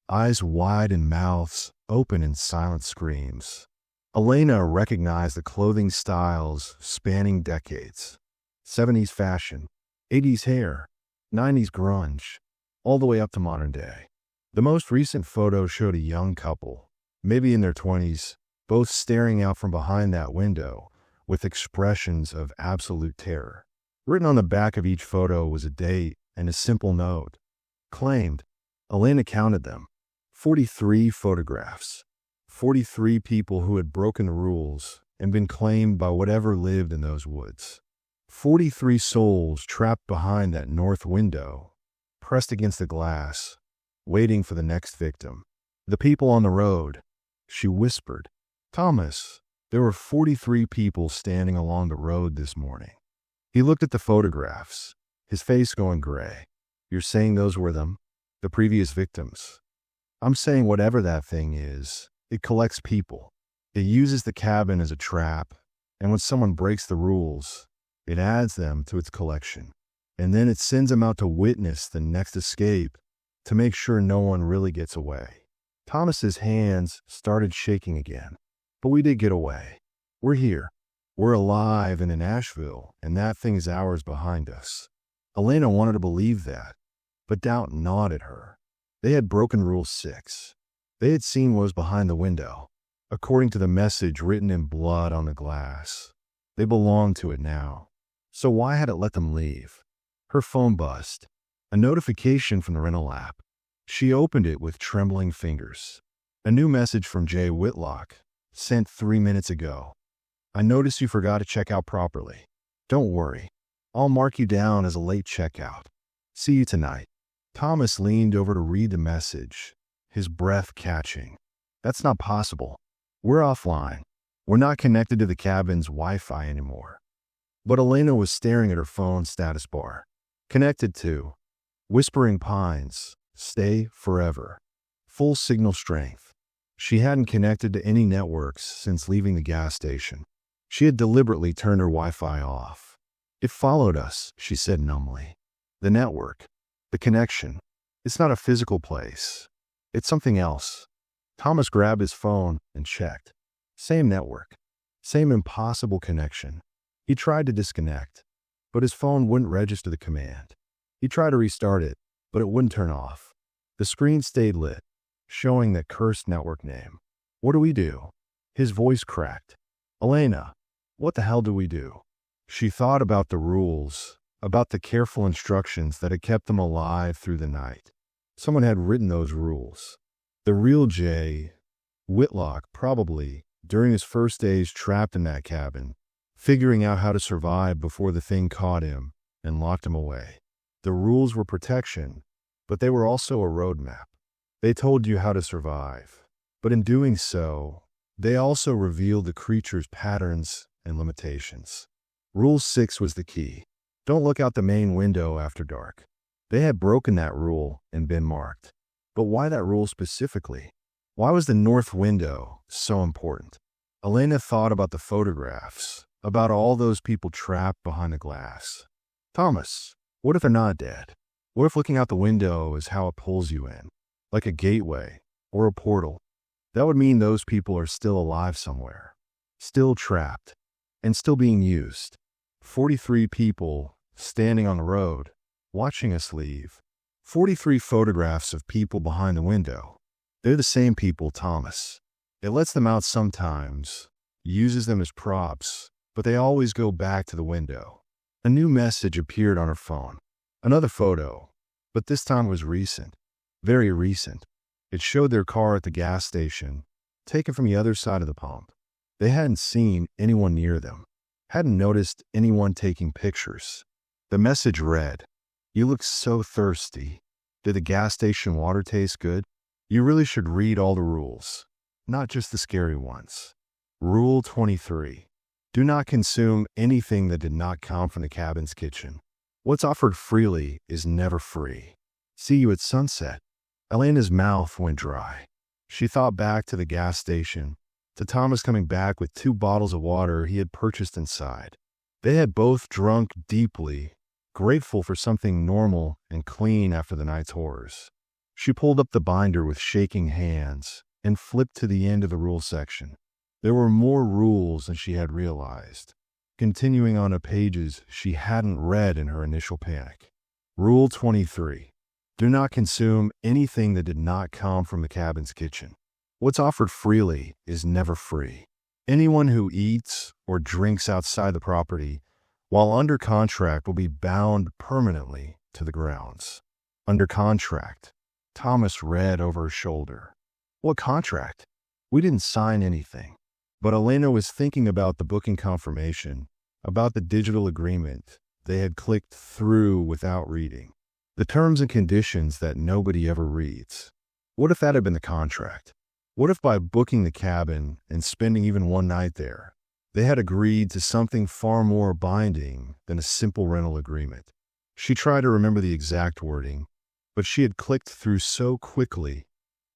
eyes wide and mouths open in silent screams. Elena recognized the clothing styles spanning decades. 70s fashion, 80s hair, 90s grunge, all the way up to modern day. The most recent photo showed a young couple, maybe in their 20s, both staring out from behind that window with expressions of absolute terror. Written on the back of each photo was a date and a simple note. Claimed, Elena counted them, 43 photographs, 43 people who had broken the rules and been claimed by whatever lived in those woods. 43 souls trapped behind that north window, pressed against the glass, waiting for the next victim. "The people on the road," she whispered. "Thomas, there were 43 people standing along the road this morning." He looked at the photographs, his face going gray. "You're saying those were them? The previous victims?" "I'm saying whatever that thing is, it collects people. It uses the cabin as a trap, and when someone breaks the rules, it adds them to its collection. And then it sends them out to witness the next escape to make sure no one really gets away." Thomas's hands started shaking again. "But we did get away. We're here. We're alive and in Asheville, and that thing's hours behind us." Elena wanted to believe that, but doubt gnawed at her. They had broken Rule 6. They had seen what was behind the window, according to the message written in blood on the glass. They belonged to it now. So why had it let them leave? Her phone buzzed. A notification from the rental app. She opened it with trembling fingers. A new message from Jay Whitlock, sent 3 minutes ago. "I noticed you forgot to check out properly. Don't worry. I'll mark you down as a late checkout. See you tonight." Thomas leaned over to read the message, his breath catching. "That's not possible. We're offline. We're not connected to the cabin's Wi-Fi anymore." But Elena was staring at her phone's status bar. Connected to Whispering Pines, stay forever. Full signal strength. She hadn't connected to any networks since leaving the gas station. She had deliberately turned her Wi-Fi off. "It followed us," she said numbly. "The network, the connection. It's not a physical place. It's something else." Thomas grabbed his phone and checked. Same network. Same impossible connection. He tried to disconnect, but his phone wouldn't register the command. He tried to restart it, but it wouldn't turn off. The screen stayed lit, showing that cursed network name. "What do we do?" His voice cracked. "Elena, what the hell do we do?" She thought about the rules, about the careful instructions that had kept them alive through the night. Someone had written those rules. The real Jay Whitlock, probably, during his first days trapped in that cabin, figuring out how to survive before the thing caught him and locked him away. The rules were protection, but they were also a roadmap. They told you how to survive, but in doing so, they also revealed the creature's patterns and limitations. Rule 6 was the key. Don't look out the main window after dark. They had broken that rule and been marked. But why that rule specifically? Why was the north window so important? Elena thought about the photographs, about all those people trapped behind the glass. Thomas, what if they're not dead? What if looking out the window is how it pulls you in, like a gateway or a portal? That would mean those people are still alive somewhere, still trapped, and still being used. 43 people standing on the road, watching us leave. 43 photographs of people behind the window. They're the same people, Thomas. It lets them out sometimes, uses them as props, but they always go back to the window. A new message appeared on her phone. Another photo, but this time was recent. Very recent. It showed their car at the gas station, taken from the other side of the pump. They hadn't seen anyone near them, hadn't noticed anyone taking pictures. The message read, "You look so thirsty. Did the gas station water taste good? You really should read all the rules, not just the scary ones." Rule 23. Do not consume anything that did not come from the cabin's kitchen. What's offered freely is never free. See you at sunset. Elena's mouth went dry. She thought back to the gas station, to Thomas coming back with 2 bottles of water he had purchased inside. They had both drunk deeply, grateful for something normal and clean after the night's horrors. She pulled up the binder with shaking hands and flipped to the end of the rules section. There were more rules than she had realized, continuing on to pages she hadn't read in her initial panic. Rule 23. Do not consume anything that did not come from the cabin's kitchen. What's offered freely is never free. Anyone who eats or drinks outside the property while under contract will be bound permanently to the grounds. Under contract. Thomas read over her shoulder. What contract? We didn't sign anything. But Elena was thinking about the booking confirmation, about the digital agreement they had clicked through without reading. The terms and conditions that nobody ever reads. What if that had been the contract? What if by booking the cabin and spending even one night there, they had agreed to something far more binding than a simple rental agreement? She tried to remember the exact wording, but she had clicked through so quickly,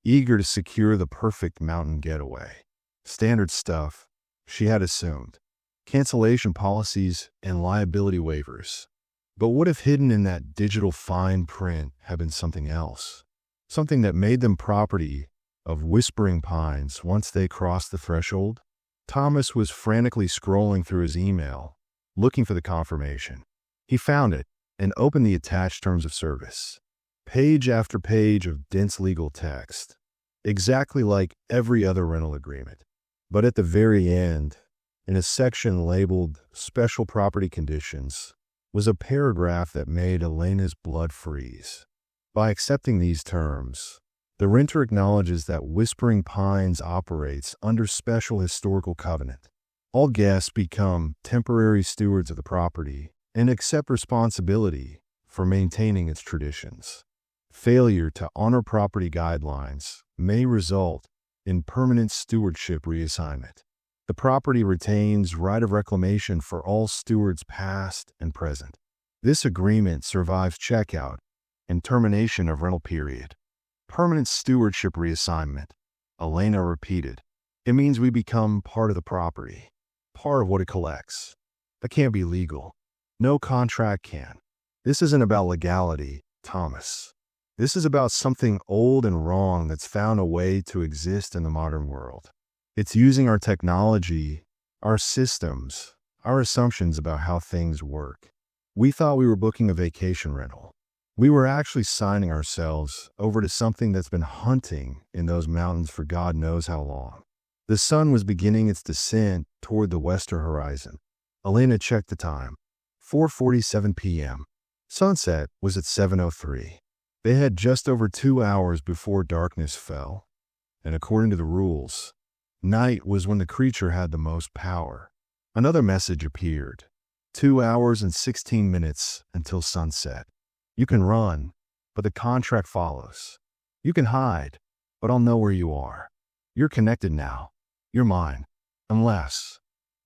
eager to secure the perfect mountain getaway. Standard stuff, she had assumed. Cancellation policies and liability waivers. But what if hidden in that digital fine print had been something else? Something that made them property of Whispering Pines once they crossed the threshold? Thomas was frantically scrolling through his email, looking for the confirmation. He found it and opened the attached terms of service. Page after page of dense legal text, exactly like every other rental agreement. But at the very end, in a section labeled Special Property Conditions, was a paragraph that made Elena's blood freeze. By accepting these terms, the renter acknowledges that Whispering Pines operates under special historical covenant. All guests become temporary stewards of the property and accept responsibility for maintaining its traditions. Failure to honor property guidelines may result in permanent stewardship reassignment. The property retains right of reclamation for all stewards past and present. This agreement survives checkout and termination of rental period. Permanent stewardship reassignment, Elena repeated. It means we become part of the property, part of what it collects. That can't be legal. No contract can. This isn't about legality, Thomas. This is about something old and wrong that's found a way to exist in the modern world. It's using our technology, our systems, our assumptions about how things work. We thought we were booking a vacation rental. We were actually signing ourselves over to something that's been hunting in those mountains for God knows how long. The sun was beginning its descent toward the western horizon. Elena checked the time. 4:47 p.m. Sunset was at 7:03. They had just over 2 hours before darkness fell. And according to the rules, night was when the creature had the most power. Another message appeared. 2 hours and 16 minutes until sunset. You can run, but the contract follows. You can hide, but I'll know where you are. You're connected now. You're mine. Unless.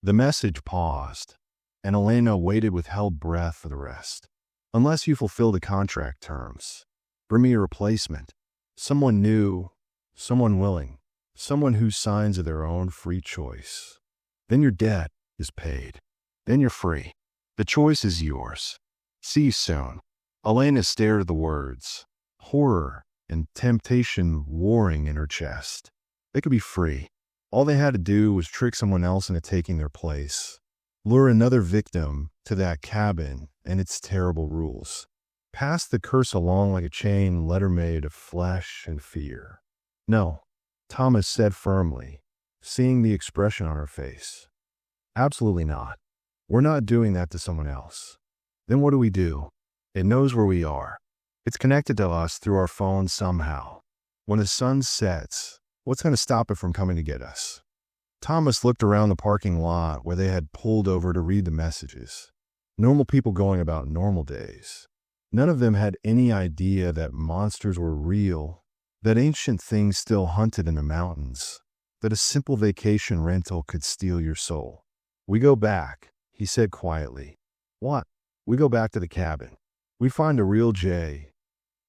The message paused, and Elena waited with held breath for the rest. Unless you fulfill the contract terms. Bring me a replacement. Someone new, someone willing, someone who signs of their own free choice. Then your debt is paid. Then you're free. The choice is yours. See you soon. Elena stared at the words, horror and temptation warring in her chest. They could be free. All they had to do was trick someone else into taking their place. Lure another victim to that cabin and its terrible rules. Pass the curse along like a chain letter made of flesh and fear. No, Thomas said firmly, seeing the expression on her face. Absolutely not. We're not doing that to someone else. Then what do? It knows where we are. It's connected to us through our phones somehow. When the sun sets, what's going to stop it from coming to get us? Thomas looked around the parking lot where they had pulled over to read the messages. Normal people going about normal days. None of them had any idea that monsters were real, that ancient things still hunted in the mountains, that a simple vacation rental could steal your soul. We go back, he said quietly. What? We go back to the cabin. We find a real J.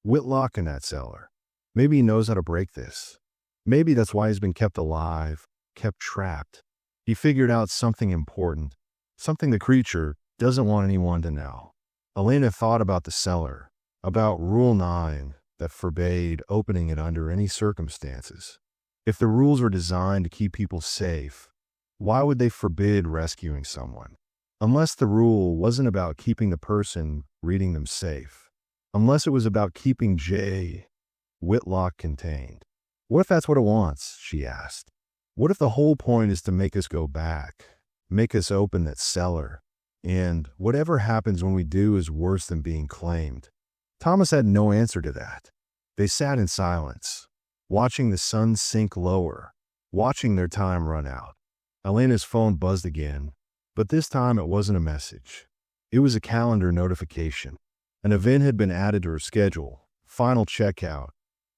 Whitlock in that cellar. Maybe he knows how to break this. Maybe that's why he's been kept alive, kept trapped. He figured out something important, something the creature doesn't want anyone to know. Elena thought about the cellar, about Rule 9 that forbade opening it under any circumstances. If the rules were designed to keep people safe, why would they forbid rescuing someone? Unless the rule wasn't about keeping the person reading them safe. Unless it was about keeping J. Whitlock contained. What if that's what it wants? She asked. What if the whole point is to make us go back, make us open that cellar, and whatever happens when we do is worse than being claimed? Thomas had no answer to that. They sat in silence, watching the sun sink lower, watching their time run out. Elena's phone buzzed again, but this time it wasn't a message. It was a calendar notification. An event had been added to her schedule. Final checkout.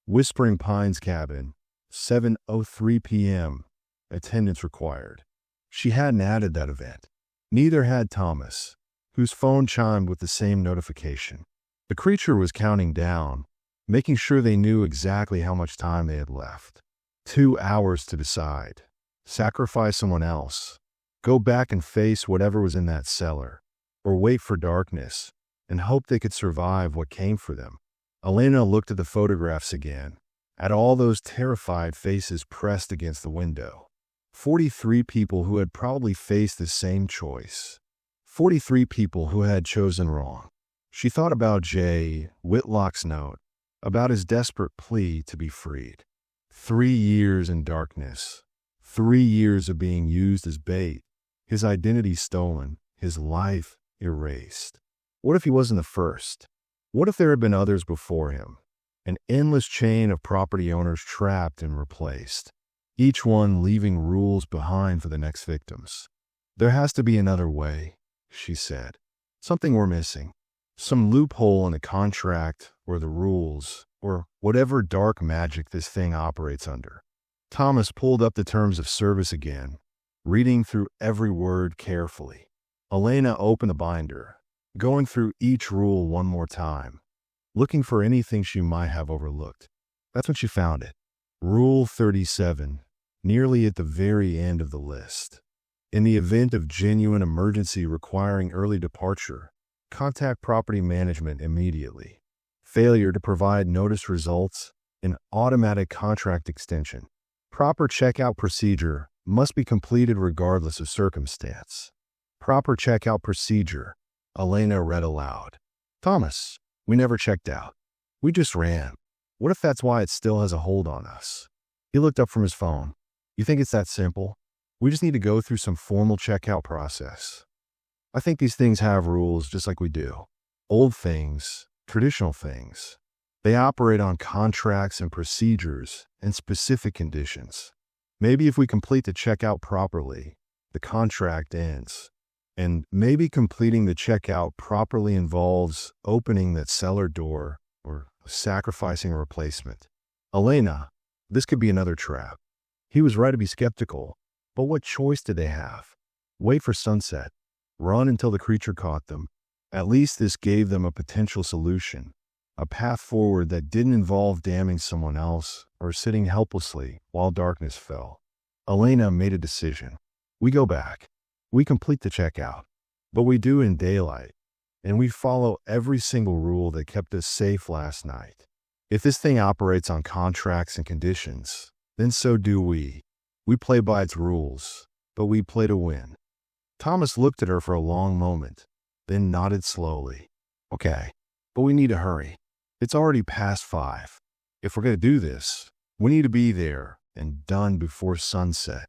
Whispering Pines Cabin, 7:03 p.m. Attendance required. She hadn't added that event. Neither had Thomas, whose phone chimed with the same notification. The creature was counting down, making sure they knew exactly how much time they had left. 2 hours to decide. Sacrifice someone else. Go back and face whatever was in that cellar. Or wait for darkness and hope they could survive what came for them. Elena looked at the photographs again, at all those terrified faces pressed against the window. 43 people who had probably faced the same choice. 43 people who had chosen wrong. She thought about J. Whitlock's note, about his desperate plea to be freed. 3 years in darkness. 3 years of being used as bait. His identity stolen. His life erased. What if he wasn't the first? What if there had been others before him? An endless chain of property owners trapped and replaced, each one leaving rules behind for the next victims. There has to be another way, she said. Something we're missing. Some loophole in the contract or the rules or whatever dark magic this thing operates under. Thomas pulled up the terms of service again, reading through every word carefully. Elena opened the binder, going through each rule one more time, looking for anything she might have overlooked. That's when she found it. Rule 37, nearly at the very end of the list. In the event of genuine emergency requiring early departure, contact property management immediately. Failure to provide notice results in automatic contract extension. Proper checkout procedure must be completed regardless of circumstance. Proper checkout procedure, Elena read aloud. Thomas, we never checked out. We just ran. What if that's why it still has a hold on us? He looked up from his phone. You think it's that simple? We just need to go through some formal checkout process. I think these things have rules just like we do. Old things, traditional things. They operate on contracts and procedures and specific conditions. Maybe if we complete the checkout properly, the contract ends. And maybe completing the checkout properly involves opening that cellar door or sacrificing a replacement. Elena, this could be another trap. He was right to be skeptical, but what choice did they have? Wait for sunset. Run until the creature caught them. At least this gave them a potential solution, a path forward that didn't involve damning someone else or sitting helplessly while darkness fell. Elena made a decision. We go back. We complete the checkout, but we do in daylight, and we follow every single rule that kept us safe last night. If this thing operates on contracts and conditions, then so do we. We play by its rules, but we play to win. Thomas looked at her for a long moment, then nodded slowly. Okay, but we need to hurry. It's already past 5. If we're going to do this, we need to be there and done before sunset.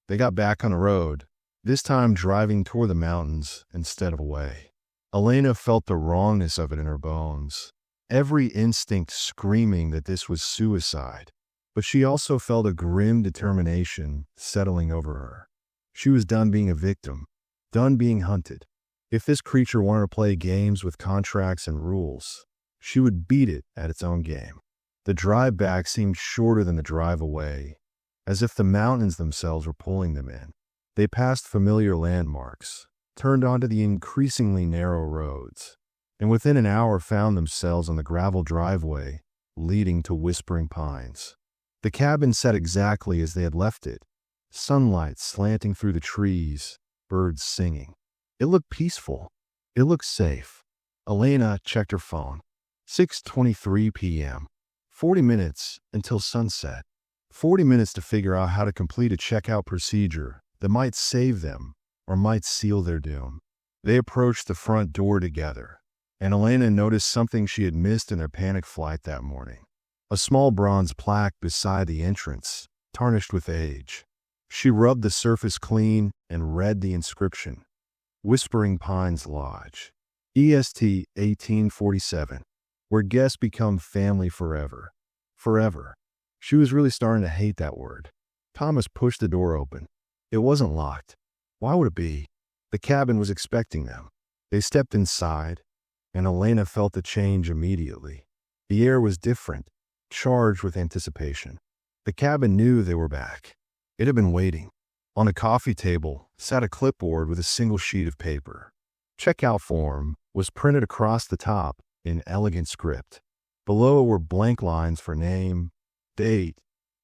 They got back on the road, this time driving toward the mountains instead of away. Elena felt the wrongness of it in her bones, every instinct screaming that this was suicide. But she also felt a grim determination settling over her. She was done being a victim, done being hunted. If this creature wanted to play games with contracts and rules, she would beat it at its own game. The drive back seemed shorter than the drive away, as if the mountains themselves were pulling them in. They passed familiar landmarks, turned onto the increasingly narrow roads, and within an hour found themselves on the gravel driveway leading to Whispering Pines. The cabin sat exactly as they had left it, sunlight slanting through the trees, birds singing. It looked peaceful. It looked safe. Elena checked her phone. 6:23 p.m. 40 minutes until sunset. 40 minutes to figure out how to complete a checkout procedure that might save them or might seal their doom. They approached the front door together, and Elena noticed something she had missed in their panic flight that morning. A small bronze plaque beside the entrance, tarnished with age. She rubbed the surface clean and read the inscription. Whispering Pines Lodge, EST 1847, where guests become family forever. Forever. She was really starting to hate that word. Thomas pushed the door open. It wasn't locked. Why would it be? The cabin was expecting them. They stepped inside, and Elena felt the change immediately. The air was different, charged with anticipation. The cabin knew they were back. It had been waiting. On a coffee table sat a clipboard with a single sheet of paper. Checkout form was printed across the top in elegant script. Below were blank lines for name, date,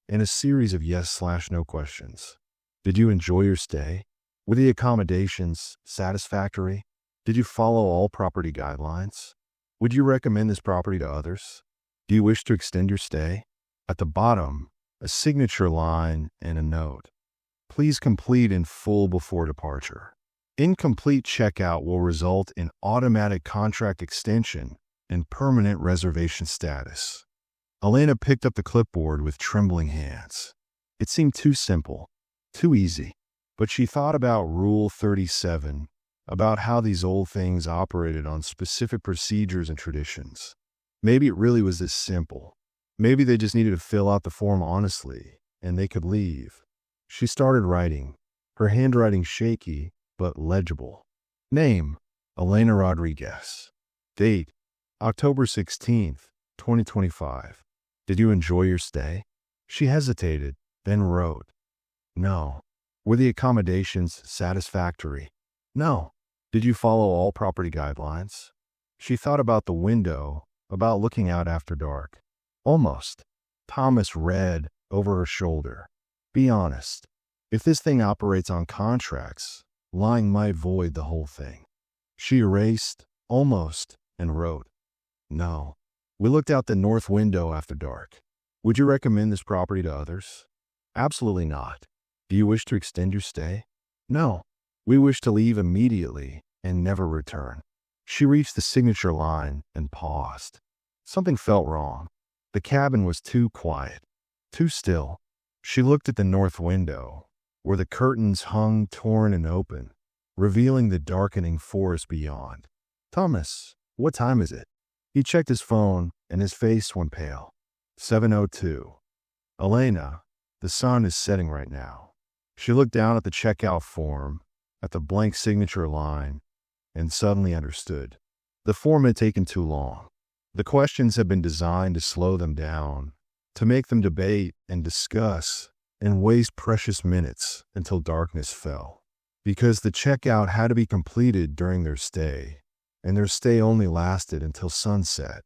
and a series of yes/no questions. Did you enjoy your stay? Were the accommodations satisfactory? Did you follow all property guidelines? Would you recommend this property to others? Do you wish to extend your stay? At the bottom, a signature line and a note. Please complete in full before departure. Incomplete checkout will result in automatic contract extension and permanent reservation status. Elena picked up the clipboard with trembling hands. It seemed too simple, too easy. But she thought about Rule 37, about how these old things operated on specific procedures and traditions. Maybe it really was this simple. Maybe they just needed to fill out the form honestly, and they could leave. She started writing, her handwriting shaky but legible. Name, Elena Rodriguez. Date, October 16th, 2025. Did you enjoy your stay? She hesitated, then wrote, No. Were the accommodations satisfactory? No. Did you follow all property guidelines? She thought about the window, about looking out after dark. Almost. Thomas read over her shoulder. Be honest. If this thing operates on contracts, lying might void the whole thing. She erased, almost, and wrote, No. We looked out the north window after dark. Would you recommend this property to others? Absolutely not. Do you wish to extend your stay? No. We wish to leave immediately and never return. She reached the signature line and paused. Something felt wrong. The cabin was too quiet, too still. She looked at the north window, where the curtains hung torn and open, revealing the darkening forest beyond. "Thomas, what time is it?" He checked his phone, and his face went pale. 7:02. "Elena, the sun is setting right now." She looked down at the checkout form, at the blank signature line, and suddenly understood. The form had taken too long. The questions had been designed to slow them down, to make them debate and discuss and waste precious minutes until darkness fell. Because the checkout had to be completed during their stay, and their stay only lasted until sunset.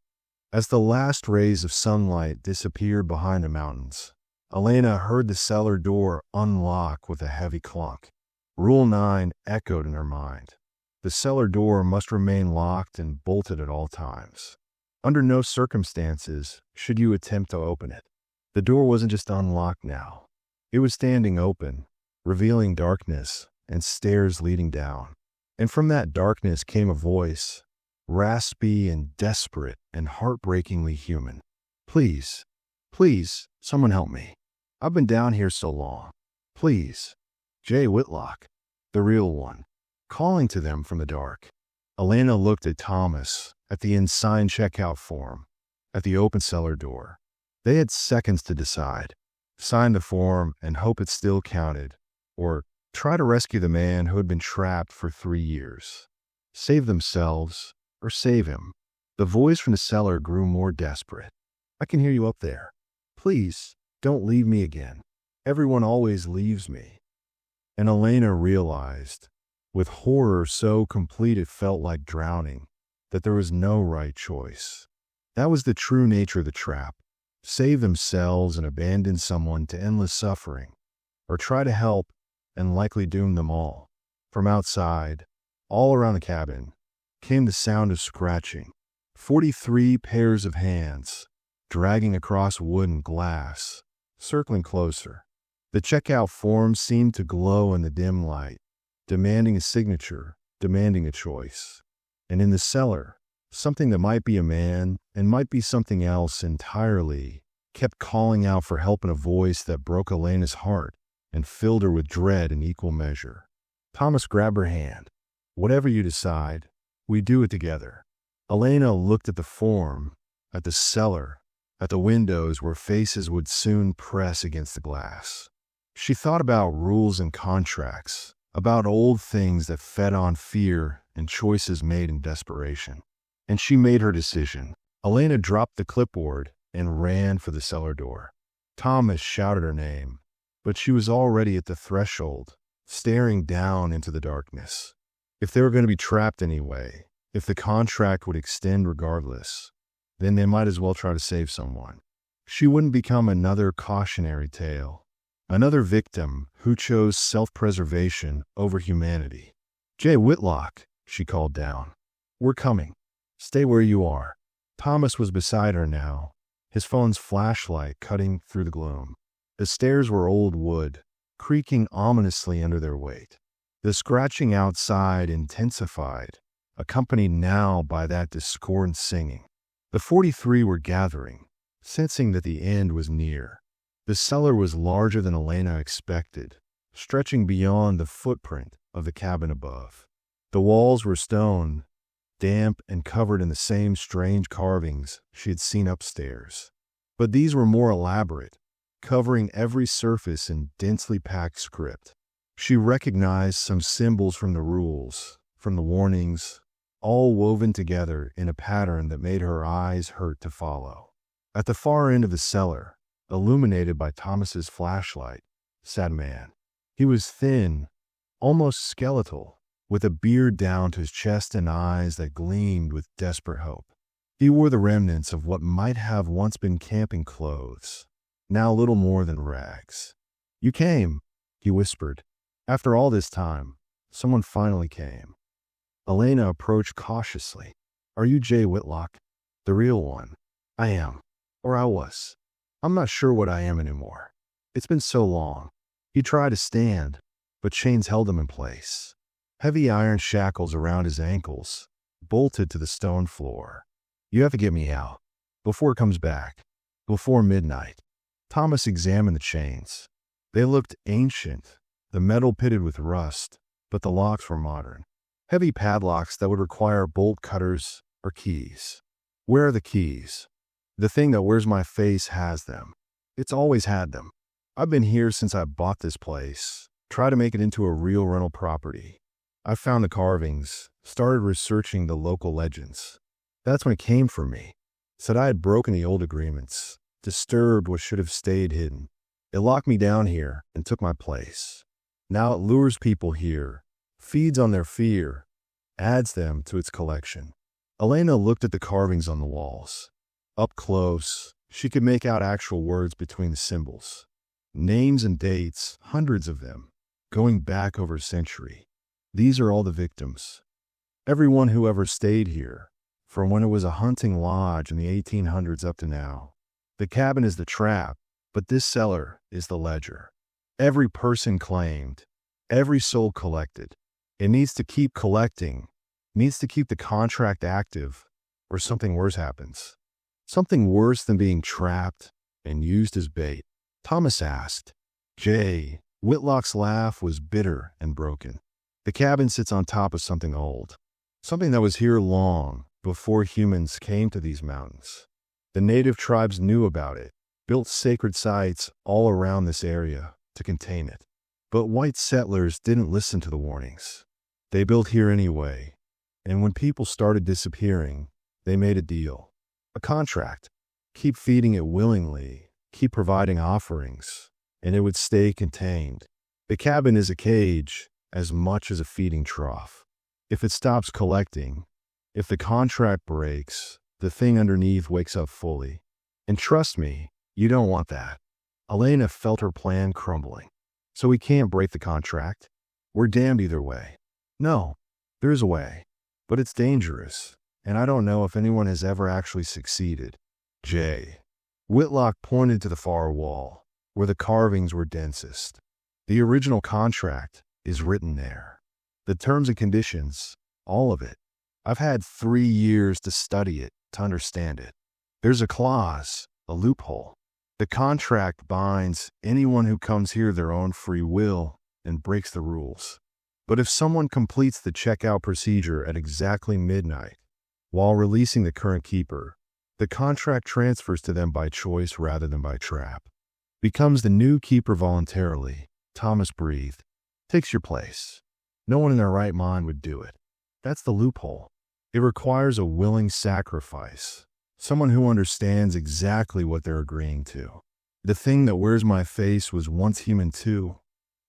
As the last rays of sunlight disappeared behind the mountains, Elena heard the cellar door unlock with a heavy clunk. Rule 9 echoed in her mind. The cellar door must remain locked and bolted at all times. Under no circumstances should you attempt to open it. The door wasn't just unlocked now. It was standing open, revealing darkness and stairs leading down. And from that darkness came a voice, raspy and desperate and heartbreakingly human. "Please, please, someone help me. I've been down here so long. Please." Jay Whitlock, the real one, calling to them from the dark. Elena looked at Thomas, at the unsigned checkout form, at the open cellar door. They had seconds to decide. Sign the form and hope it still counted, or try to rescue the man who had been trapped for 3 years. Save themselves, or save him. The voice from the cellar grew more desperate. "I can hear you up there. Please, don't leave me again. Everyone always leaves me." And Elena realized, with horror so complete it felt like drowning, that there was no right choice. That was the true nature of the trap. Save themselves and abandon someone to endless suffering, or try to help and likely doom them all. From outside, all around the cabin, came the sound of scratching. 43 pairs of hands, dragging across wood and glass, circling closer. The checkout form seemed to glow in the dim light, demanding a signature, demanding a choice. And in the cellar, something that might be a man and might be something else entirely kept calling out for help in a voice that broke Elena's heart and filled her with dread in equal measure. Thomas grabbed her hand. "Whatever you decide, we do it together." Elena looked at the form, at the cellar, at the windows where faces would soon press against the glass. She thought about rules and contracts, about old things that fed on fear and choices made in desperation. And she made her decision. Elena dropped the clipboard and ran for the cellar door. Thomas shouted her name, but she was already at the threshold, staring down into the darkness. If they were going to be trapped anyway, if the contract would extend regardless, then they might as well try to save someone. She wouldn't become another cautionary tale, another victim who chose self-preservation over humanity. "Jay Whitlock," she called down. "We're coming. Stay where you are." Thomas was beside her now, his phone's flashlight cutting through the gloom. The stairs were old wood, creaking ominously under their weight. The scratching outside intensified, accompanied now by that discordant singing. The 43 were gathering, sensing that the end was near. The cellar was larger than Elena expected, stretching beyond the footprint of the cabin above. The walls were stone, damp and covered in the same strange carvings she had seen upstairs. But these were more elaborate, covering every surface in densely packed script. She recognized some symbols from the rules, from the warnings, all woven together in a pattern that made her eyes hurt to follow. At the far end of the cellar, illuminated by Thomas's flashlight, sat a man. He was thin, almost skeletal, with a beard down to his chest and eyes that gleamed with desperate hope. He wore the remnants of what might have once been camping clothes, now little more than rags. "You came," he whispered. After all this time, someone finally came. Elena approached cautiously. "Are you Jay Whitlock?" "The real one." "I am. Or I was. I'm not sure what I am anymore. It's been so long." He tried to stand, but chains held him in place. Heavy iron shackles around his ankles, bolted to the stone floor. "You have to get me out. Before it comes back. Before midnight." Thomas examined the chains. They looked ancient, the metal pitted with rust, but the locks were modern. Heavy padlocks that would require bolt cutters or keys. Where are the keys? The thing that wears my face has them. It's always had them. I've been here since I bought this place. Try to make it into a real rental property. I found the carvings, started researching the local legends. That's when it came for me. Said I had broken the old agreements, disturbed what should have stayed hidden. It locked me down here and took my place. Now it lures people here, feeds on their fear, adds them to its collection. Elena looked at the carvings on the walls. Up close, she could make out actual words between the symbols. Names and dates, hundreds of them, going back over a century. These are all the victims. Everyone who ever stayed here, from when it was a hunting lodge in the 1800s up to now. The cabin is the trap, but this cellar is the ledger. Every person claimed, every soul collected. It needs to keep collecting, needs to keep the contract active, or something worse happens. Something worse than being trapped and used as bait. Thomas asked. Jay, Whitlock's laugh was bitter and broken. The cabin sits on top of something old. Something that was here long before humans came to these mountains. The native tribes knew about it, built sacred sites all around this area to contain it. But white settlers didn't listen to the warnings. They built here anyway, and when people started disappearing, they made a deal. A contract. Keep feeding it willingly, keep providing offerings, and it would stay contained. The cabin is a cage as much as a feeding trough. If it stops collecting, if the contract breaks, the thing underneath wakes up fully. And trust me, you don't want that. Elena felt her plan crumbling. So we can't break the contract. We're damned either way. No, there's a way. But it's dangerous, and I don't know if anyone has ever actually succeeded. Jay. Whitlock pointed to the far wall, where the carvings were densest. The original contract is written there. The terms and conditions, all of it. I've had 3 years to study it, to understand it. There's a clause, a loophole. The contract binds anyone who comes here their own free will and breaks the rules. But if someone completes the checkout procedure at exactly midnight, while releasing the current keeper, the contract transfers to them by choice rather than by trap. Becomes the new keeper voluntarily. Thomas breathed. Takes your place. No one in their right mind would do it. That's the loophole. It requires a willing sacrifice. Someone who understands exactly what they're agreeing to. The thing that wears my face was once human too,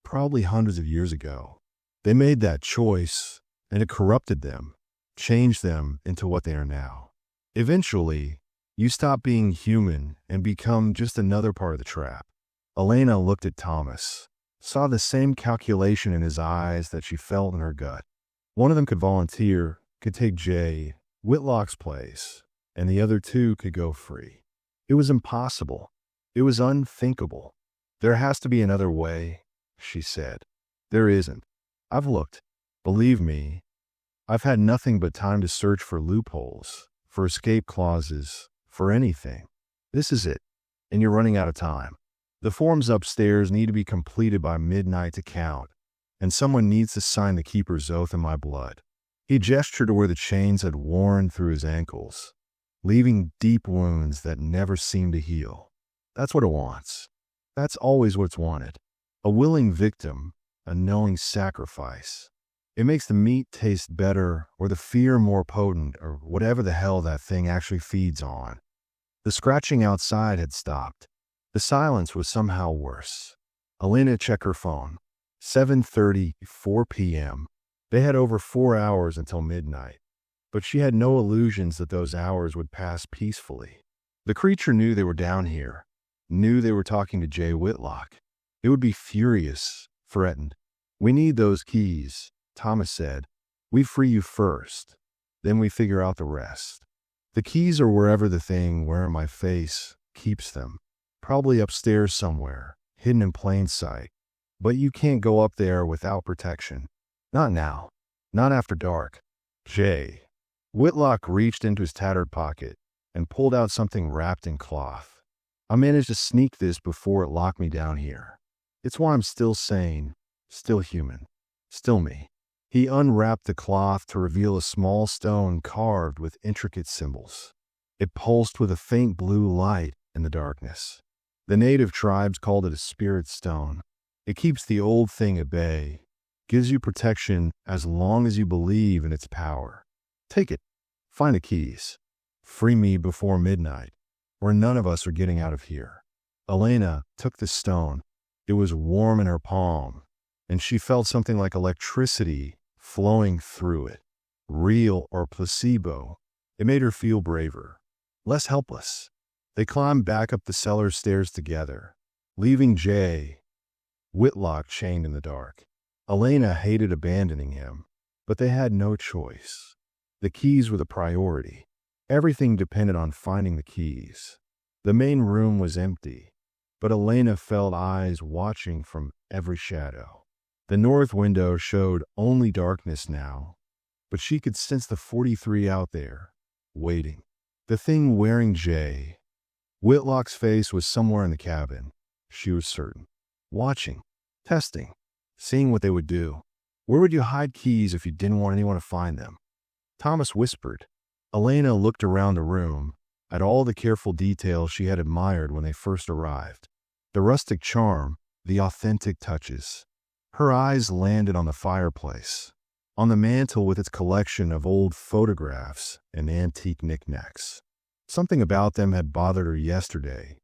probably hundreds of years ago. They made that choice, and it corrupted them, changed them into what they are now. Eventually, you stop being human and become just another part of the trap. Elena looked at Thomas, saw the same calculation in his eyes that she felt in her gut. One of them could volunteer, could take Jay, Whitlock's place, and the other 2 could go free. It was impossible. It was unthinkable. There has to be another way, she said. There isn't. I've looked. Believe me, I've had nothing but time to search for loopholes, for escape clauses, for anything. This is it, and you're running out of time. The forms upstairs need to be completed by midnight to count, and someone needs to sign the keeper's oath in my blood. He gestured to where the chains had worn through his ankles, leaving deep wounds that never seemed to heal. That's what it wants. That's always what's wanted. A willing victim, a knowing sacrifice. It makes the meat taste better or the fear more potent or whatever the hell that thing actually feeds on. The scratching outside had stopped. The silence was somehow worse. Elena checked her phone. 7:30, 4 p.m. They had over 4 hours until midnight, but she had no illusions that those hours would pass peacefully. The creature knew they were down here, knew they were talking to Jay Whitlock. It would be furious, threatened. We need those keys, Thomas said. We free you first, then we figure out the rest. The keys are wherever the thing wearing my face keeps them. Probably upstairs somewhere, hidden in plain sight. But you can't go up there without protection. Not now. Not after dark. Jay. Whitlock reached into his tattered pocket and pulled out something wrapped in cloth. I managed to sneak this before it locked me down here. It's why I'm still sane, still human, still me. He unwrapped the cloth to reveal a small stone carved with intricate symbols. It pulsed with a faint blue light in the darkness. The native tribes called it a spirit stone. It keeps the old thing at bay, gives you protection as long as you believe in its power. Take it. Find the keys. Free me before midnight, or none of us are getting out of here. Elena took the stone. It was warm in her palm, and she felt something like electricity flowing through it. Real or placebo, it made her feel braver, less helpless. They climbed back up the cellar stairs together, leaving Jay Whitlock chained in the dark. Elena hated abandoning him, but they had no choice. The keys were the priority. Everything depended on finding the keys. The main room was empty, but Elena felt eyes watching from every shadow. The north window showed only darkness now, but she could sense the 43 out there, waiting. The thing wearing Jay Whitlock's face was somewhere in the cabin, she was certain. Watching, testing, seeing what they would do. Where would you hide keys if you didn't want anyone to find them? Thomas whispered. Elena looked around the room, at all the careful details she had admired when they first arrived. The rustic charm, the authentic touches. Her eyes landed on the fireplace, on the mantel with its collection of old photographs and antique knickknacks. Something about them had bothered her yesterday,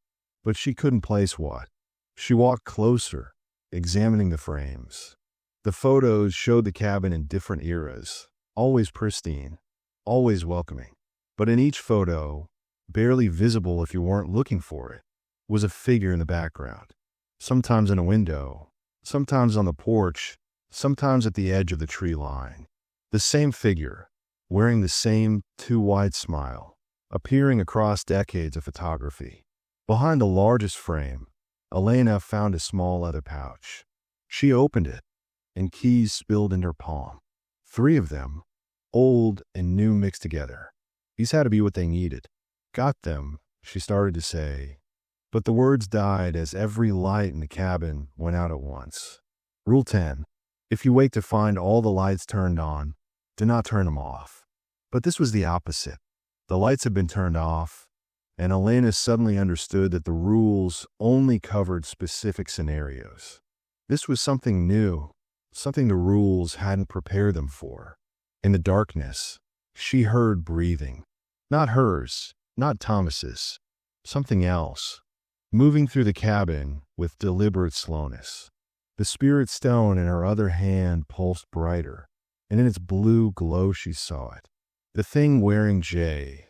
but she couldn't place what. She walked closer, examining the frames. The photos showed the cabin in different eras, always pristine, always welcoming. But in each photo, barely visible if you weren't looking for it, was a figure in the background. Sometimes in a window, sometimes on the porch, sometimes at the edge of the tree line. The same figure, wearing the same too-wide smile, appearing across decades of photography. Behind the largest frame, Elena found a small leather pouch. She opened it, and keys spilled into her palm. 3 of them, old and new mixed together. These had to be what they needed. Got them, she started to say, but the words died as every light in the cabin went out at once. Rule 10. If you wait to find all the lights turned on, do not turn them off. But this was the opposite. The lights had been turned off, and Elena suddenly understood that the rules only covered specific scenarios. This was something new, something the rules hadn't prepared them for. In the darkness, she heard breathing. Not hers, not Thomas's. Something else, moving through the cabin with deliberate slowness. The spirit stone in her other hand pulsed brighter, and in its blue glow she saw it. The thing wearing Jay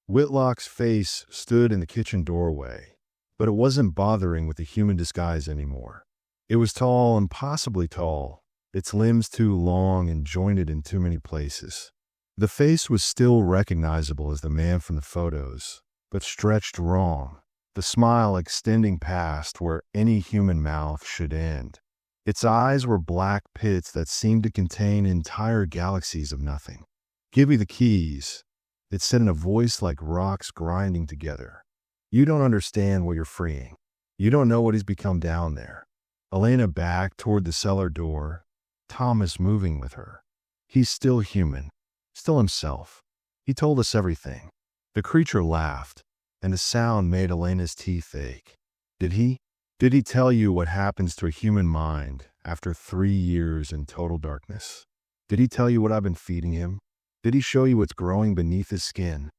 Whitlock's face stood in the kitchen doorway, but it wasn't bothering with the human disguise anymore. It was tall, impossibly tall, its limbs too long and jointed in too many places. The face was still recognizable as the man from the photos, but stretched wrong, the smile extending past where any human mouth should end. Its eyes were black pits that seemed to contain entire galaxies of nothing. "Give me the keys," it said in a voice like rocks grinding together. "You don't understand what you're freeing. You don't know what he's become down there." Elena backed toward the cellar door, Thomas moving with her. "He's still human, still himself. He told us everything." The creature laughed, and the sound made Elena's teeth ache. Did he? Did he tell you what happens to a human mind after 3 years in total darkness? Did he tell you what I've been feeding him? Did he show you what's growing beneath his skin?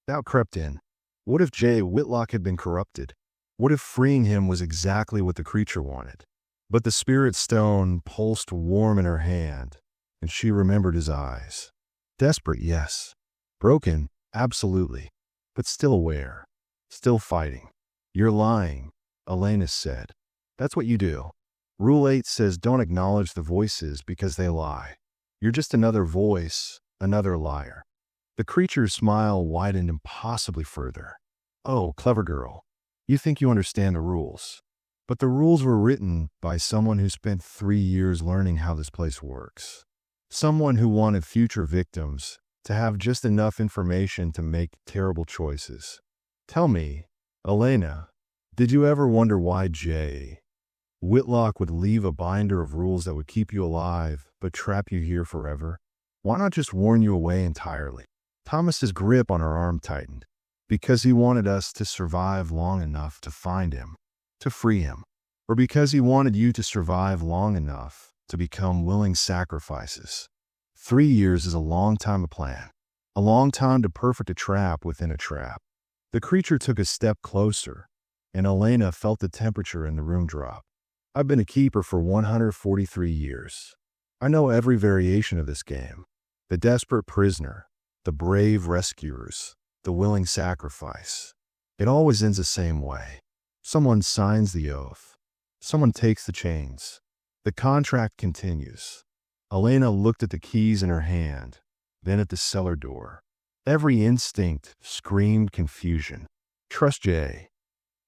Doubt crept in. What if Jay Whitlock had been corrupted? What if freeing him was exactly what the creature wanted? But the spirit stone pulsed warm in her hand, and she remembered his eyes. Desperate, yes. Broken, absolutely. But still aware. Still fighting. "You're lying," Elena said. "That's what you do. Rule 8 says don't acknowledge the voices because they lie. You're just another voice, another liar." The creature's smile widened impossibly further. "Oh, clever girl. You think you understand the rules. But the rules were written by someone who spent 3 years learning how this place works. Someone who wanted future victims to have just enough information to make terrible choices. Tell me, Elena, did you ever wonder why Jay Whitlock would leave a binder of rules that would keep you alive, but trap you here forever. Why not just warn you away entirely? Thomas's grip on her arm tightened, because he wanted us to survive long enough to find him, to free him, or because he wanted you to survive long enough to become willing sacrifices. 3 years is a long time to plan, a long time to perfect a trap within a trap. The creature took a step closer, and Elena felt the temperature in the room drop. I've been a keeper for 143 years. I know every variation of this game. The desperate prisoner, the brave rescuers, the willing sacrifice. It always ends the same way. Someone signs the oath. Someone takes the chains. The contract continues. Elena looked at the keys in her hand, then at the cellar door. Every instinct screamed confusion. Trust Jay.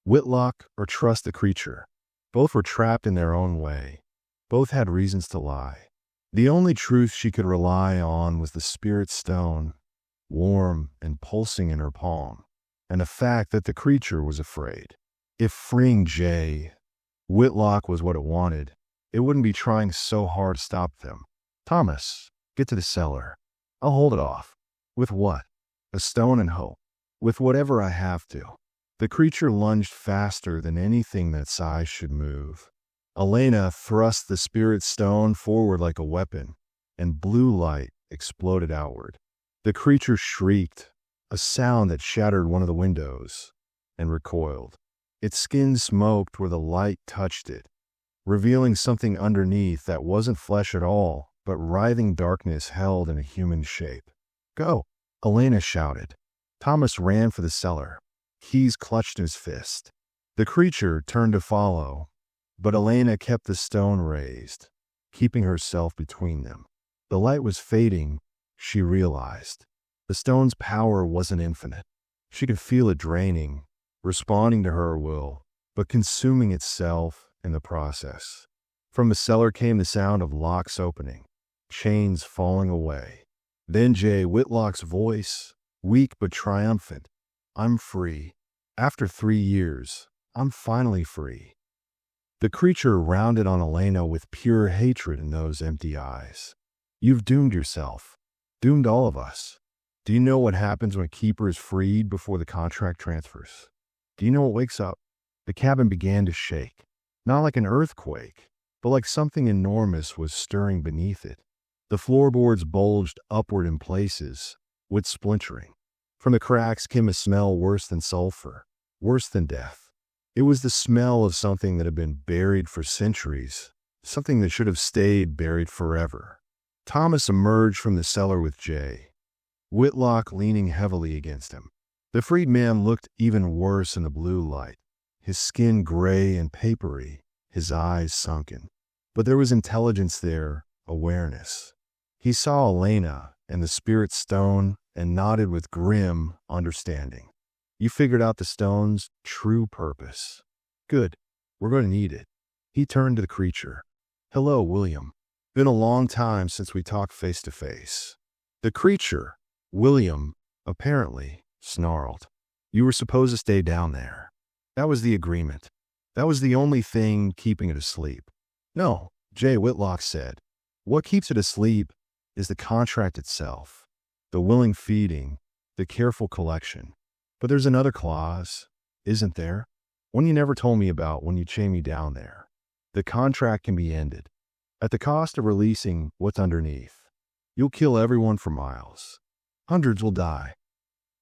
Whitlock or trust the creature. Both were trapped in their own way. Both had reasons to lie. The only truth she could rely on was the spirit stone, warm and pulsing in her palm, and the fact that the creature was afraid. If freeing Jay, Whitlock was what it wanted, it wouldn't be trying so hard to stop them. Thomas, get to the cellar. I'll hold it off. With what? A stone and hope. With whatever I have to. The creature lunged faster than anything that size should move. Elena thrust the spirit stone forward like a weapon, and blue light exploded outward. The creature shrieked, a sound that shattered one of the windows, and recoiled. Its skin smoked where the light touched it, revealing something underneath that wasn't flesh at all, but writhing darkness held in a human shape. Go! Elena shouted. Thomas ran for the cellar, keys clutched in his fist. The creature turned to follow, but Elena kept the stone raised, keeping herself between them. The light was fading, she realized. The stone's power wasn't infinite. She could feel it draining, responding to her will, but consuming itself in the process. From the cellar came the sound of locks opening, chains falling away. Then Jay Whitlock's voice, weak but triumphant. I'm free. After 3 years, I'm finally free. The creature rounded on Elena with pure hatred in those empty eyes. You've doomed yourself. Doomed all of us. Do you know what happens when a keeper is freed before the contract transfers? Do you know what wakes up? The cabin began to shake. Not like an earthquake, but like something enormous was stirring beneath it. The floorboards bulged upward in places, with splintering. From the cracks came a smell worse than sulfur, worse than death. It was the smell of something that had been buried for centuries, something that should have stayed buried forever. Thomas emerged from the cellar with Jay, Whitlock leaning heavily against him. The freed man looked even worse in the blue light, his skin gray and papery, his eyes sunken. But there was intelligence there, awareness. He saw Elena and the spirit stone and nodded with grim understanding. You figured out the stone's true purpose. Good. We're going to need it. He turned to the creature. Hello, William. Been a long time since we talked face to face. The creature, William, apparently snarled. You were supposed to stay down there. That was the agreement. That was the only thing keeping it asleep. No, Jay Whitlock said. What keeps it asleep is the contract itself, the willing feeding, the careful collection. But there's another clause, isn't there? One you never told me about when you chained me down there. The contract can be ended, at the cost of releasing what's underneath. You'll kill everyone for miles. Hundreds will die.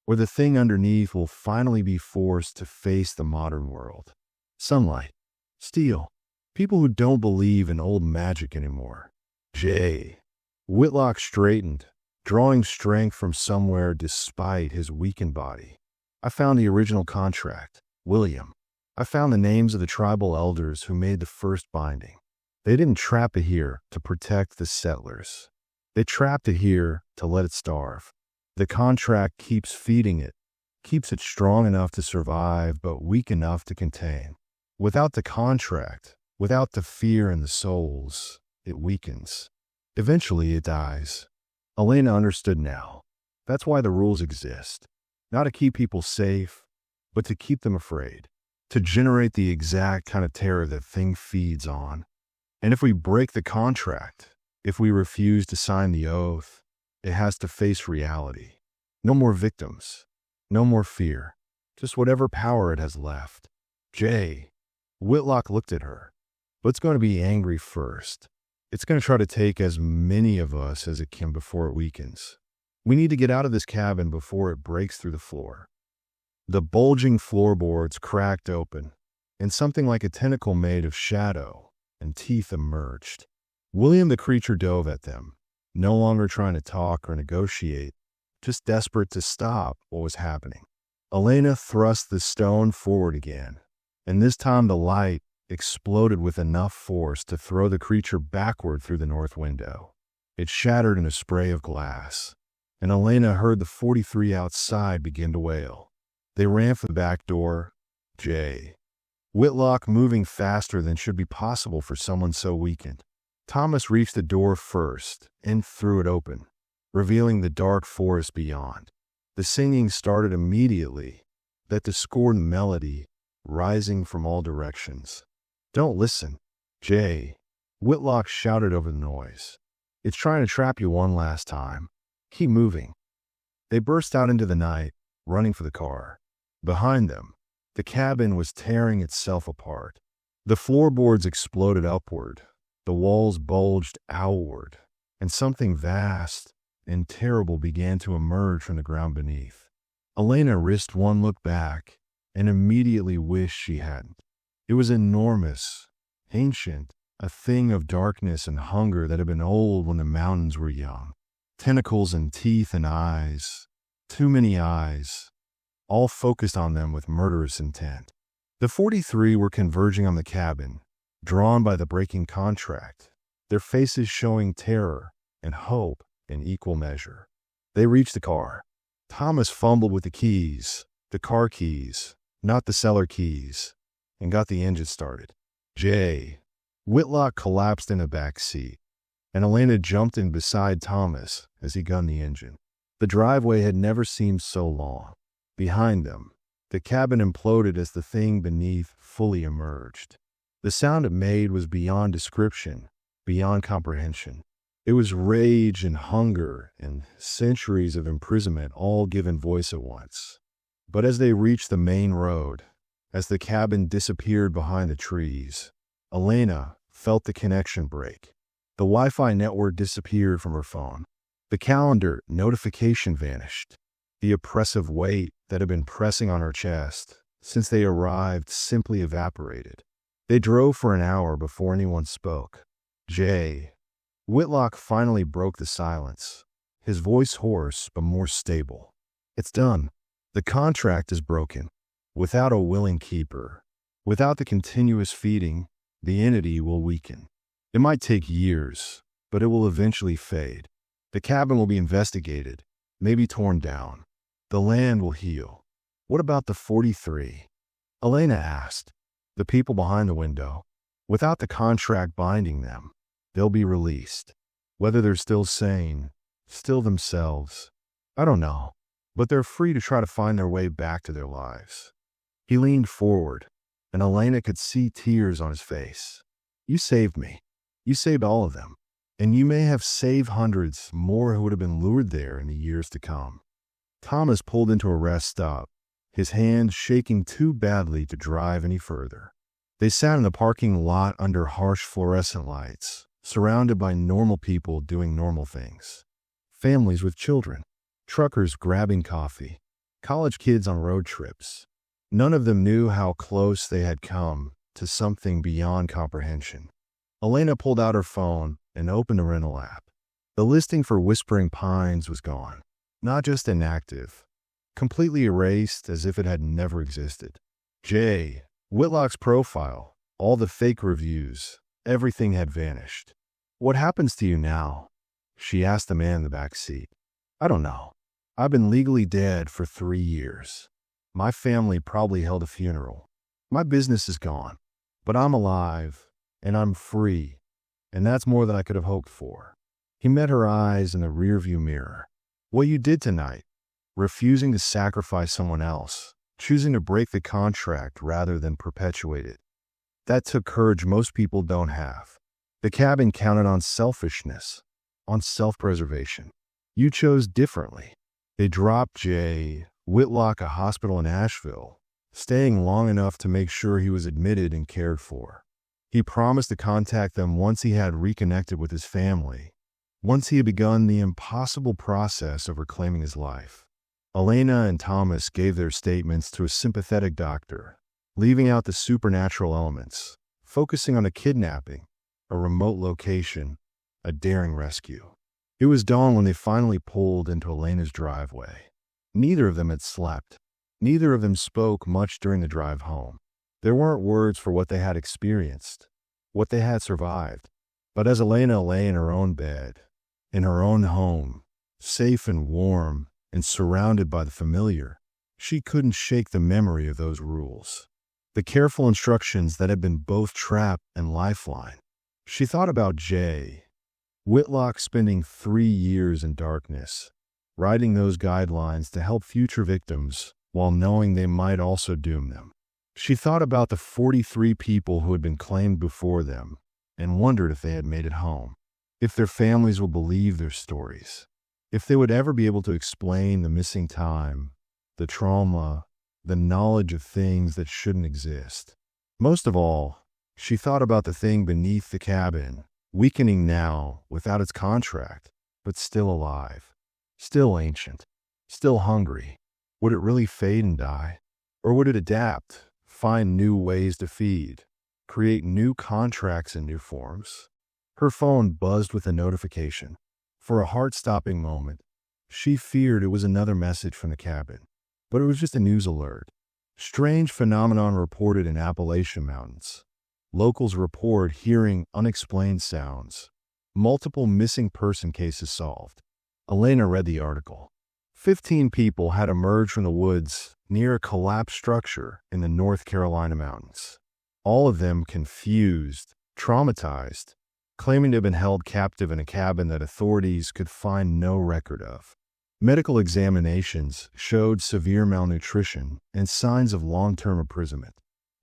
Or the thing underneath will finally be forced to face the modern world. Sunlight, steel, people who don't believe in old magic anymore. Jay. Whitlock straightened, drawing strength from somewhere despite his weakened body. I found the original contract, William. I found the names of the tribal elders who made the first binding. They didn't trap it here to protect the settlers. They trapped it here to let it starve. The contract keeps feeding it, keeps it strong enough to survive but weak enough to contain. Without the contract, without the fear in the souls, it weakens. Eventually it dies. Elena understood now. That's why the rules exist. Not to keep people safe, but to keep them afraid. to generate the exact kind of terror that thing feeds on. And if we break the contract, if we refuse to sign the oath, it has to face reality. No more victims, no more fear, just whatever power it has left. Jay, Whitlock looked at her, but it's going to be angry first. It's going to try to take as many of us as it can before it weakens. We need to get out of this cabin before it breaks through the floor. The bulging floorboards cracked open, and something like a tentacle made of shadow and teeth emerged. William the creature dove at them, no longer trying to talk or negotiate, just desperate to stop what was happening. Elena thrust the stone forward again, and this time the light exploded with enough force to throw the creature backward through the north window. It shattered in a spray of glass, and Elena heard the 43 outside begin to wail. They ran for the back door. Jay, Whitlock moving faster than should be possible for someone so weakened. Thomas reached the door first and threw it open, revealing the dark forest beyond. The singing started immediately, that discordant melody rising from all directions. Don't listen, Jay, Whitlock shouted over the noise. It's trying to trap you one last time. Keep moving. They burst out into the night, running for the car. Behind them, the cabin was tearing itself apart. The floorboards exploded upward, the walls bulged outward, and something vast and terrible began to emerge from the ground beneath. Elena risked one look back and immediately wished she hadn't. It was enormous, ancient, a thing of darkness and hunger that had been old when the mountains were young. Tentacles and teeth and eyes, too many eyes, all focused on them with murderous intent. The 43 were converging on the cabin, drawn by the breaking contract, their faces showing terror and hope in equal measure. They reached the car. Thomas fumbled with the keys, the car keys, not the cellar keys, and got the engine started. Jay, Whitlock collapsed in a back seat, and Elena jumped in beside Thomas as he gunned the engine. The driveway had never seemed so long. Behind them, the cabin imploded as the thing beneath fully emerged. The sound it made was beyond description, beyond comprehension. It was rage and hunger and centuries of imprisonment all given voice at once. But as they reached the main road, as the cabin disappeared behind the trees, Elena felt the connection break. The Wi-Fi network disappeared from her phone. The calendar notification vanished. The oppressive weight that had been pressing on her chest since they arrived simply evaporated. They drove for an hour before anyone spoke. Jay, Whitlock finally broke the silence, his voice hoarse but more stable. It's done. The contract is broken. Without a willing keeper, without the continuous feeding, the entity will weaken. It might take years, but it will eventually fade. The cabin will be investigated, maybe torn down. The land will heal. What about the 43? Elena asked. The people behind the window. Without the contract binding them, they'll be released. Whether they're still sane, still themselves, I don't know. But they're free to try to find their way back to their lives. He leaned forward, and Elena could see tears on his face. You saved me. You saved all of them. And you may have saved hundreds more who would have been lured there in the years to come. Thomas pulled into a rest stop, his hands shaking too badly to drive any further. They sat in the parking lot under harsh fluorescent lights, surrounded by normal people doing normal things. Families with children, truckers grabbing coffee, college kids on road trips. None of them knew how close they had come to something beyond comprehension. Elena pulled out her phone and opened a rental app. The listing for Whispering Pines was gone. Not just inactive, completely erased as if it had never existed. Jay, Whitlock's profile, all the fake reviews, everything had vanished. What happens to you now? She asked the man in the back seat. I don't know. I've been legally dead for 3 years. My family probably held a funeral. My business is gone, but I'm alive and I'm free, and that's more than I could have hoped for. He met her eyes in the rearview mirror. What you did tonight, refusing to sacrifice someone else, choosing to break the contract rather than perpetuate it. That took courage most people don't have. The cabin counted on selfishness, on self-preservation. You chose differently. They dropped Jay Whitlock a hospital in Asheville, staying long enough to make sure he was admitted and cared for. He promised to contact them once he had reconnected with his family, once he had begun the impossible process of reclaiming his life. Elena and Thomas gave their statements to a sympathetic doctor, leaving out the supernatural elements, focusing on a kidnapping, a remote location, a daring rescue. It was dawn when they finally pulled into Elena's driveway. Neither of them had slept. Neither of them spoke much during the drive home. There weren't words for what they had experienced, what they had survived. But as Elena lay in her own bed, in her own home, safe and warm and surrounded by the familiar, she couldn't shake the memory of those rules, the careful instructions that had been both trap and lifeline. She thought about Jay Whitlock spending 3 years in darkness, writing those guidelines to help future victims while knowing they might also doom them. She thought about the 43 people who had been claimed before them and wondered if they had made it home, if their families would believe their stories, if they would ever be able to explain the missing time, the trauma, the knowledge of things that shouldn't exist. Most of all, she thought about the thing beneath the cabin, weakening now without its contract, but still alive, still ancient, still hungry. Would it really fade and die? Or would it adapt, find new ways to feed, create new contracts in new forms? Her phone buzzed with a notification. For a heart-stopping moment, she feared it was another message from the cabin, but it was just a news alert. Strange phenomenon reported in Appalachian mountains. Locals report hearing unexplained sounds. Multiple missing person cases solved. Elena read the article. 15 people had emerged from the woods near a collapsed structure in the North Carolina mountains. All of them confused, traumatized, claiming to have been held captive in a cabin that authorities could find no record of. Medical examinations showed severe malnutrition and signs of long-term imprisonment.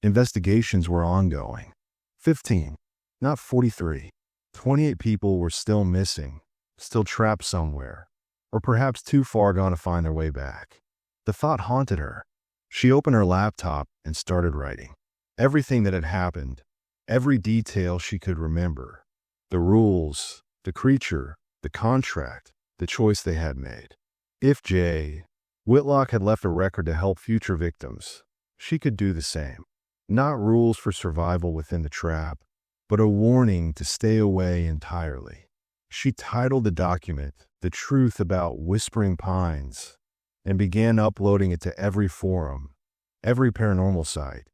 Investigations were ongoing. 15, not 43. 28 people were still missing, still trapped somewhere, or perhaps too far gone to find their way back. The thought haunted her. She opened her laptop and started writing. Everything that had happened, every detail she could remember. The rules, the creature, the contract, the choice they had made. If Jay Whitlock had left a record to help future victims, she could do the same. Not rules for survival within the trap, but a warning to stay away entirely. She titled the document "The Truth About Whispering Pines" and began uploading it to every forum, every paranormal site,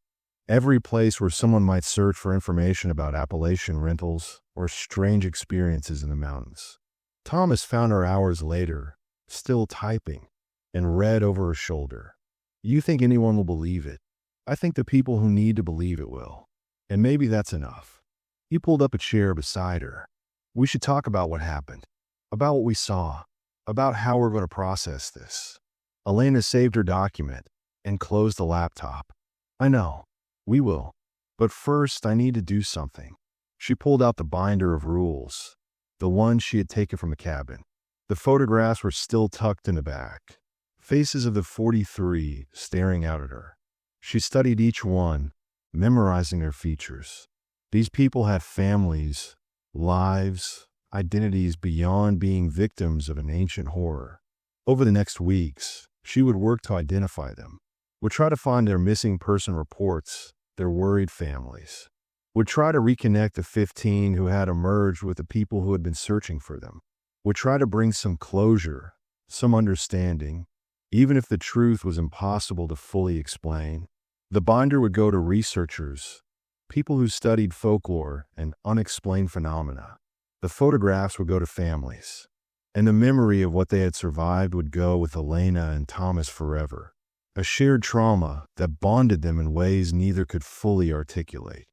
every place where someone might search for information about Appalachian rentals or strange experiences in the mountains. Thomas found her hours later, still typing, and read over her shoulder. "You think anyone will believe it? I think the people who need to believe it will. And maybe that's enough." He pulled up a chair beside her. "We should talk about what happened, about what we saw, about how we're going to process this." Elena saved her document and closed the laptop. "I know. We will. But first, I need to do something." She pulled out the binder of rules, the one she had taken from the cabin. The photographs were still tucked in the back, faces of the 43 staring out at her. She studied each one, memorizing their features. These people had families, lives, identities beyond being victims of an ancient horror. Over the next weeks, she would work to identify them, would try to find their missing person reports, their worried families, would try to reconnect the 15 who had emerged with the people who had been searching for them, would try to bring some closure, some understanding, even if the truth was impossible to fully explain. The binder would go to researchers, people who studied folklore and unexplained phenomena. The photographs would go to families, and the memory of what they had survived would go with Elena and Thomas forever, a shared trauma that bonded them in ways neither could fully articulate.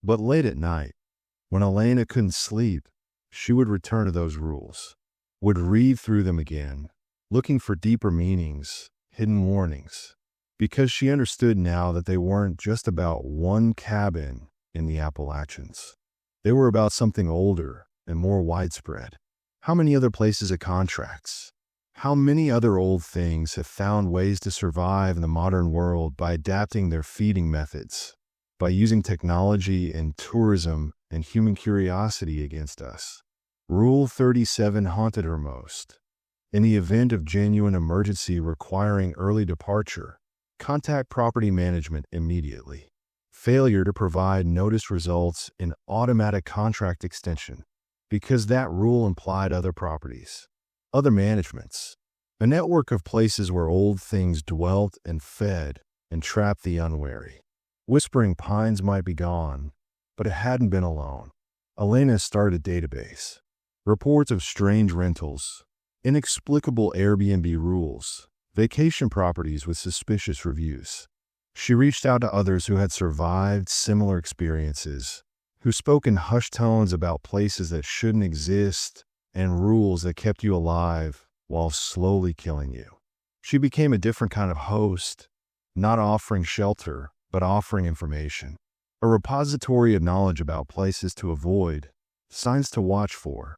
But late at night, when Elena couldn't sleep, she would return to those rules, would read through them again, looking for deeper meanings, hidden warnings. because she understood now that they weren't just about one cabin in the Appalachians. They were about something older and more widespread. How many other places have contracts? How many other old things have found ways to survive in the modern world by adapting their feeding methods, by using technology and tourism and human curiosity against us? Rule 37 haunted her most. In the event of genuine emergency requiring early departure, contact property management immediately. Failure to provide notice results in automatic contract extension, because that rule implied other properties, other managements, a network of places where old things dwelt and fed and trapped the unwary. Whispering Pines might be gone, but it hadn't been alone. Elena started a database. Reports of strange rentals, inexplicable Airbnb rules, vacation properties with suspicious reviews. She reached out to others who had survived similar experiences, who spoke in hushed tones about places that shouldn't exist and rules that kept you alive while slowly killing you. She became a different kind of host, not offering shelter, but offering information. A repository of knowledge about places to avoid, signs to watch for,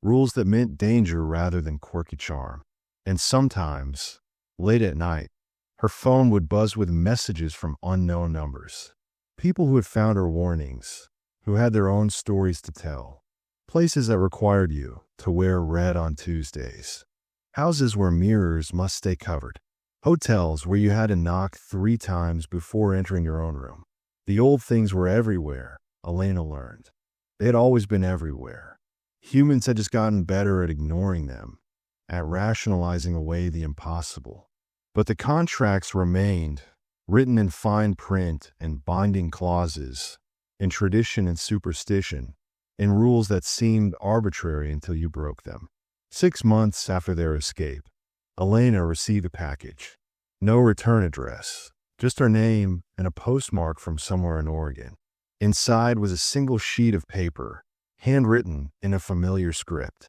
rules that meant danger rather than quirky charm. And sometimes, late at night, her phone would buzz with messages from unknown numbers. People who had found her warnings, who had their own stories to tell. Places that required you to wear red on Tuesdays. Houses where mirrors must stay covered. Hotels where you had to knock 3 times before entering your own room. The old things were everywhere, Elena learned. They had always been everywhere. Humans had just gotten better at ignoring them, at rationalizing away the impossible. But the contracts remained, written in fine print and binding clauses, in tradition and superstition, in rules that seemed arbitrary until you broke them. 6 months after their escape, Elena received a package. No return address, just her name and a postmark from somewhere in Oregon. Inside was a single sheet of paper, handwritten in a familiar script.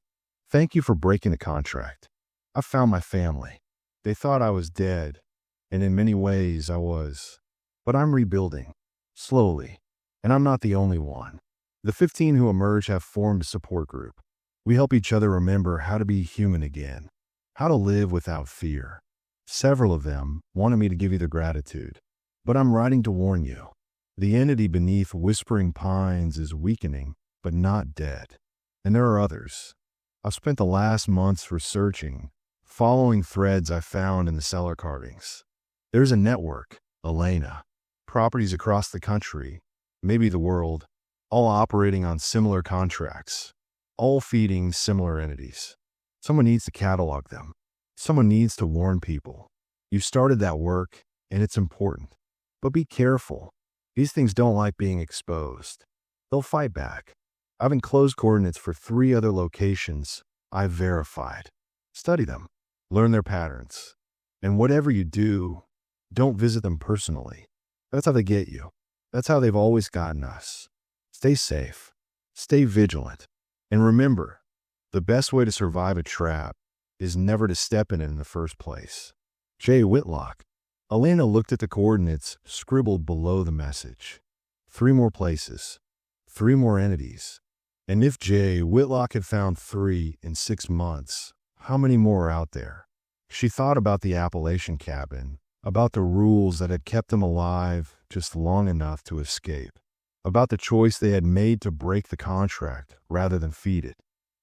Thank you for breaking the contract. I found my family. They thought I was dead, and in many ways I was. But I'm rebuilding, slowly, and I'm not the only one. The 15 who emerge have formed a support group. We help each other remember how to be human again, how to live without fear. Several of them wanted me to give you their gratitude, but I'm writing to warn you. The entity beneath Whispering Pines is weakening, but not dead. And there are others. I've spent the last months researching, following threads I found in the cellar carvings. There's a network, Elena, properties across the country, maybe the world, all operating on similar contracts, all feeding similar entities. Someone needs to catalog them. Someone needs to warn people. You started that work, and it's important. But be careful. These things don't like being exposed. They'll fight back. I've enclosed coordinates for 3 other locations I've verified. Study them. Learn their patterns. And whatever you do, don't visit them personally. That's how they get you. That's how they've always gotten us. Stay safe. Stay vigilant. And remember, the best way to survive a trap is never to step in it in the first place. J. Whitlock. Elena looked at the coordinates scribbled below the message. 3 more places. 3 more entities. And if J. Whitlock had found 3 in 6 months, how many more are out there? She thought about the Appalachian cabin, about the rules that had kept them alive just long enough to escape, about the choice they had made to break the contract rather than feed it,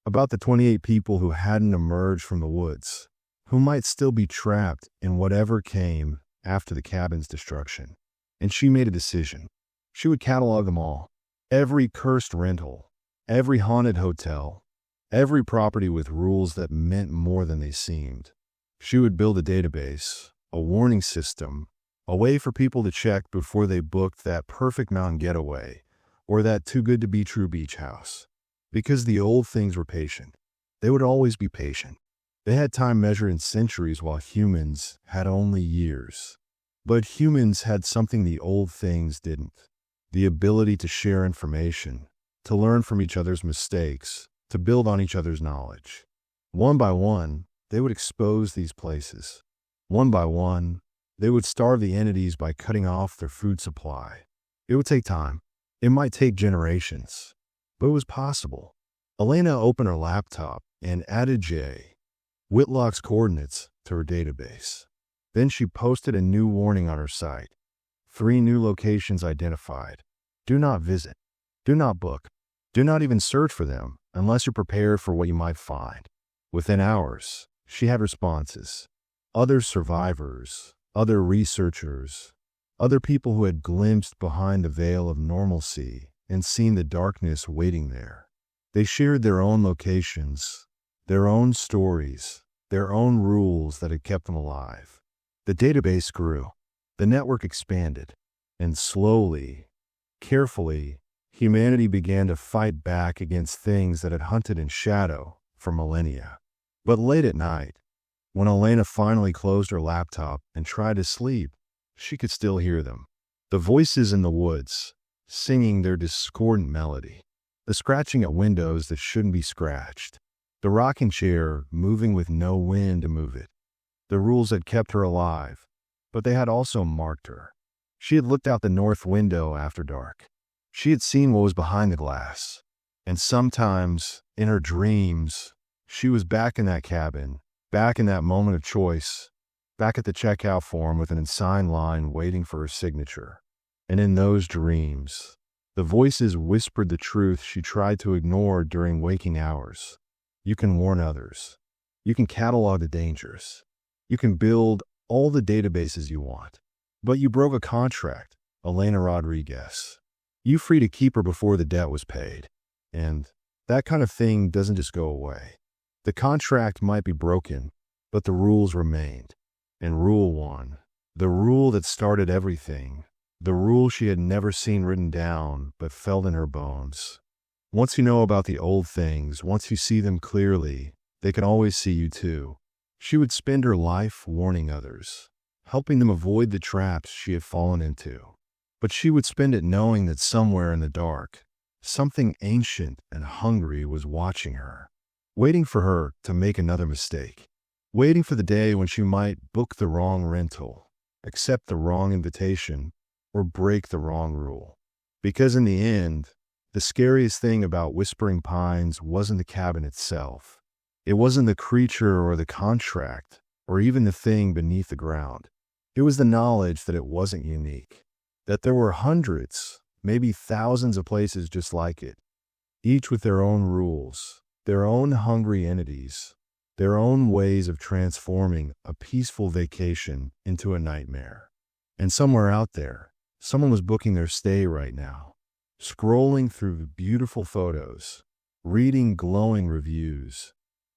about the 28 people who hadn't emerged from the woods, who might still be trapped in whatever came after the cabin's destruction. And she made a decision. She would catalog them all. Every cursed rental, every haunted hotel, every property with rules that meant more than they seemed. She would build a database, a warning system, a way for people to check before they booked that perfect mountain getaway or that too-good-to-be-true beach house. Because the old things were patient. They would always be patient. They had time measured in centuries while humans had only years. But humans had something the old things didn't. The ability to share information, to learn from each other's mistakes, to build on each other's knowledge. One by one, they would expose these places. One by one, They would starve the entities by cutting off their food supply. It would take time. It might take generations, but it was possible. Elena opened her laptop and added J. Whitlock's coordinates to her database. Then she posted a new warning on her site. 3 new locations identified. Do not visit. Do not book. Do not even search for them unless you're prepared for what you might find. Within hours, she had responses. Other survivors, other researchers, other people who had glimpsed behind the veil of normalcy and seen the darkness waiting there. They shared their own locations, their own stories, their own rules that had kept them alive. The database grew, the network expanded, and slowly, carefully, humanity began to fight back against things that had hunted in shadow for millennia. But late at night, when Elena finally closed her laptop and tried to sleep, she could still hear them. The voices in the woods, singing their discordant melody. The scratching at windows that shouldn't be scratched. The rocking chair moving with no wind to move it. The rules had kept her alive, but they had also marked her. She had looked out the north window after dark. She had seen what was behind the glass. And sometimes, in her dreams, she was back in that cabin, back in that moment of choice, back at the checkout form with an assigned line waiting for her signature. And in those dreams, the voices whispered the truth she tried to ignore during waking hours. You can warn others. You can catalog the dangers. You can build all the databases you want. But you broke a contract, Elena Rodriguez. You free to keep her before the debt was paid. And that kind of thing doesn't just go away. The contract might be broken, but the rules remained. And Rule 1, the rule that started everything, the rule she had never seen written down but felt in her bones. Once you know about the old things, once you see them clearly, they can always see you too. She would spend her life warning others, helping them avoid the traps she had fallen into. But she would spend it knowing that somewhere in the dark, something ancient and hungry was watching her, waiting for her to make another mistake, waiting for the day when she might book the wrong rental, accept the wrong invitation, or break the wrong rule. Because in the end, the scariest thing about Whispering Pines wasn't the cabin itself. It wasn't the creature or the contract, or even the thing beneath the ground. It was the knowledge that it wasn't unique, that there were hundreds, maybe thousands of places just like it, each with their own rules, their own hungry entities, their own ways of transforming a peaceful vacation into a nightmare. And somewhere out there, someone was booking their stay right now, scrolling through beautiful photos, reading glowing reviews,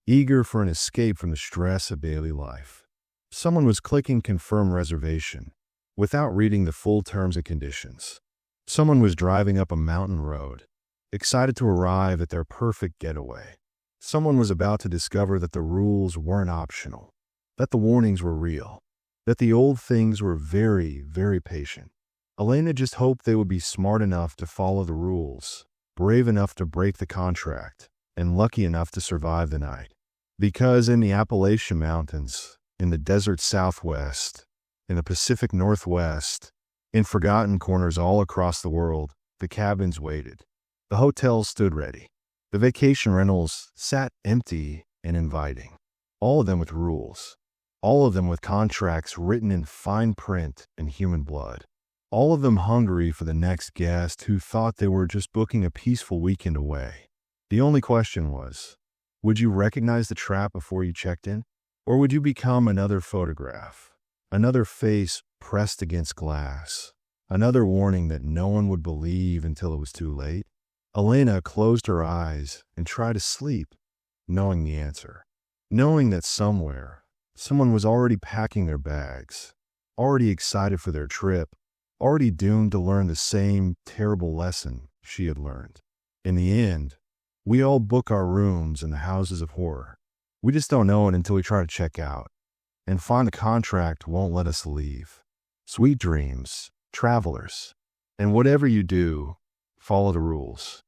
eager for an escape from the stress of daily life. Someone was clicking confirm reservation without reading the full terms and conditions. Someone was driving up a mountain road, excited to arrive at their perfect getaway. Someone was about to discover that the rules weren't optional, that the warnings were real, that the old things were very, very patient. Elena just hoped they would be smart enough to follow the rules, brave enough to break the contract, and lucky enough to survive the night. Because in the Appalachian Mountains, in the desert Southwest, in the Pacific Northwest, in forgotten corners all across the world, the cabins waited. The hotels stood ready. The vacation rentals sat empty and inviting. All of them with rules. All of them with contracts written in fine print and human blood. All of them hungry for the next guest who thought they were just booking a peaceful weekend away. The only question was, would you recognize the trap before you checked in? Or would you become another photograph, another face pressed against glass, another warning that no one would believe until it was too late? Elena closed her eyes and tried to sleep, knowing the answer, knowing that somewhere, someone was already packing their bags, already excited for their trip, already doomed to learn the same terrible lesson she had learned. In the end, we all book our rooms in the houses of horror. We just don't know it until we try to check out, and find the contract won't let us leave. Sweet dreams, travelers, and whatever you do, follow the rules.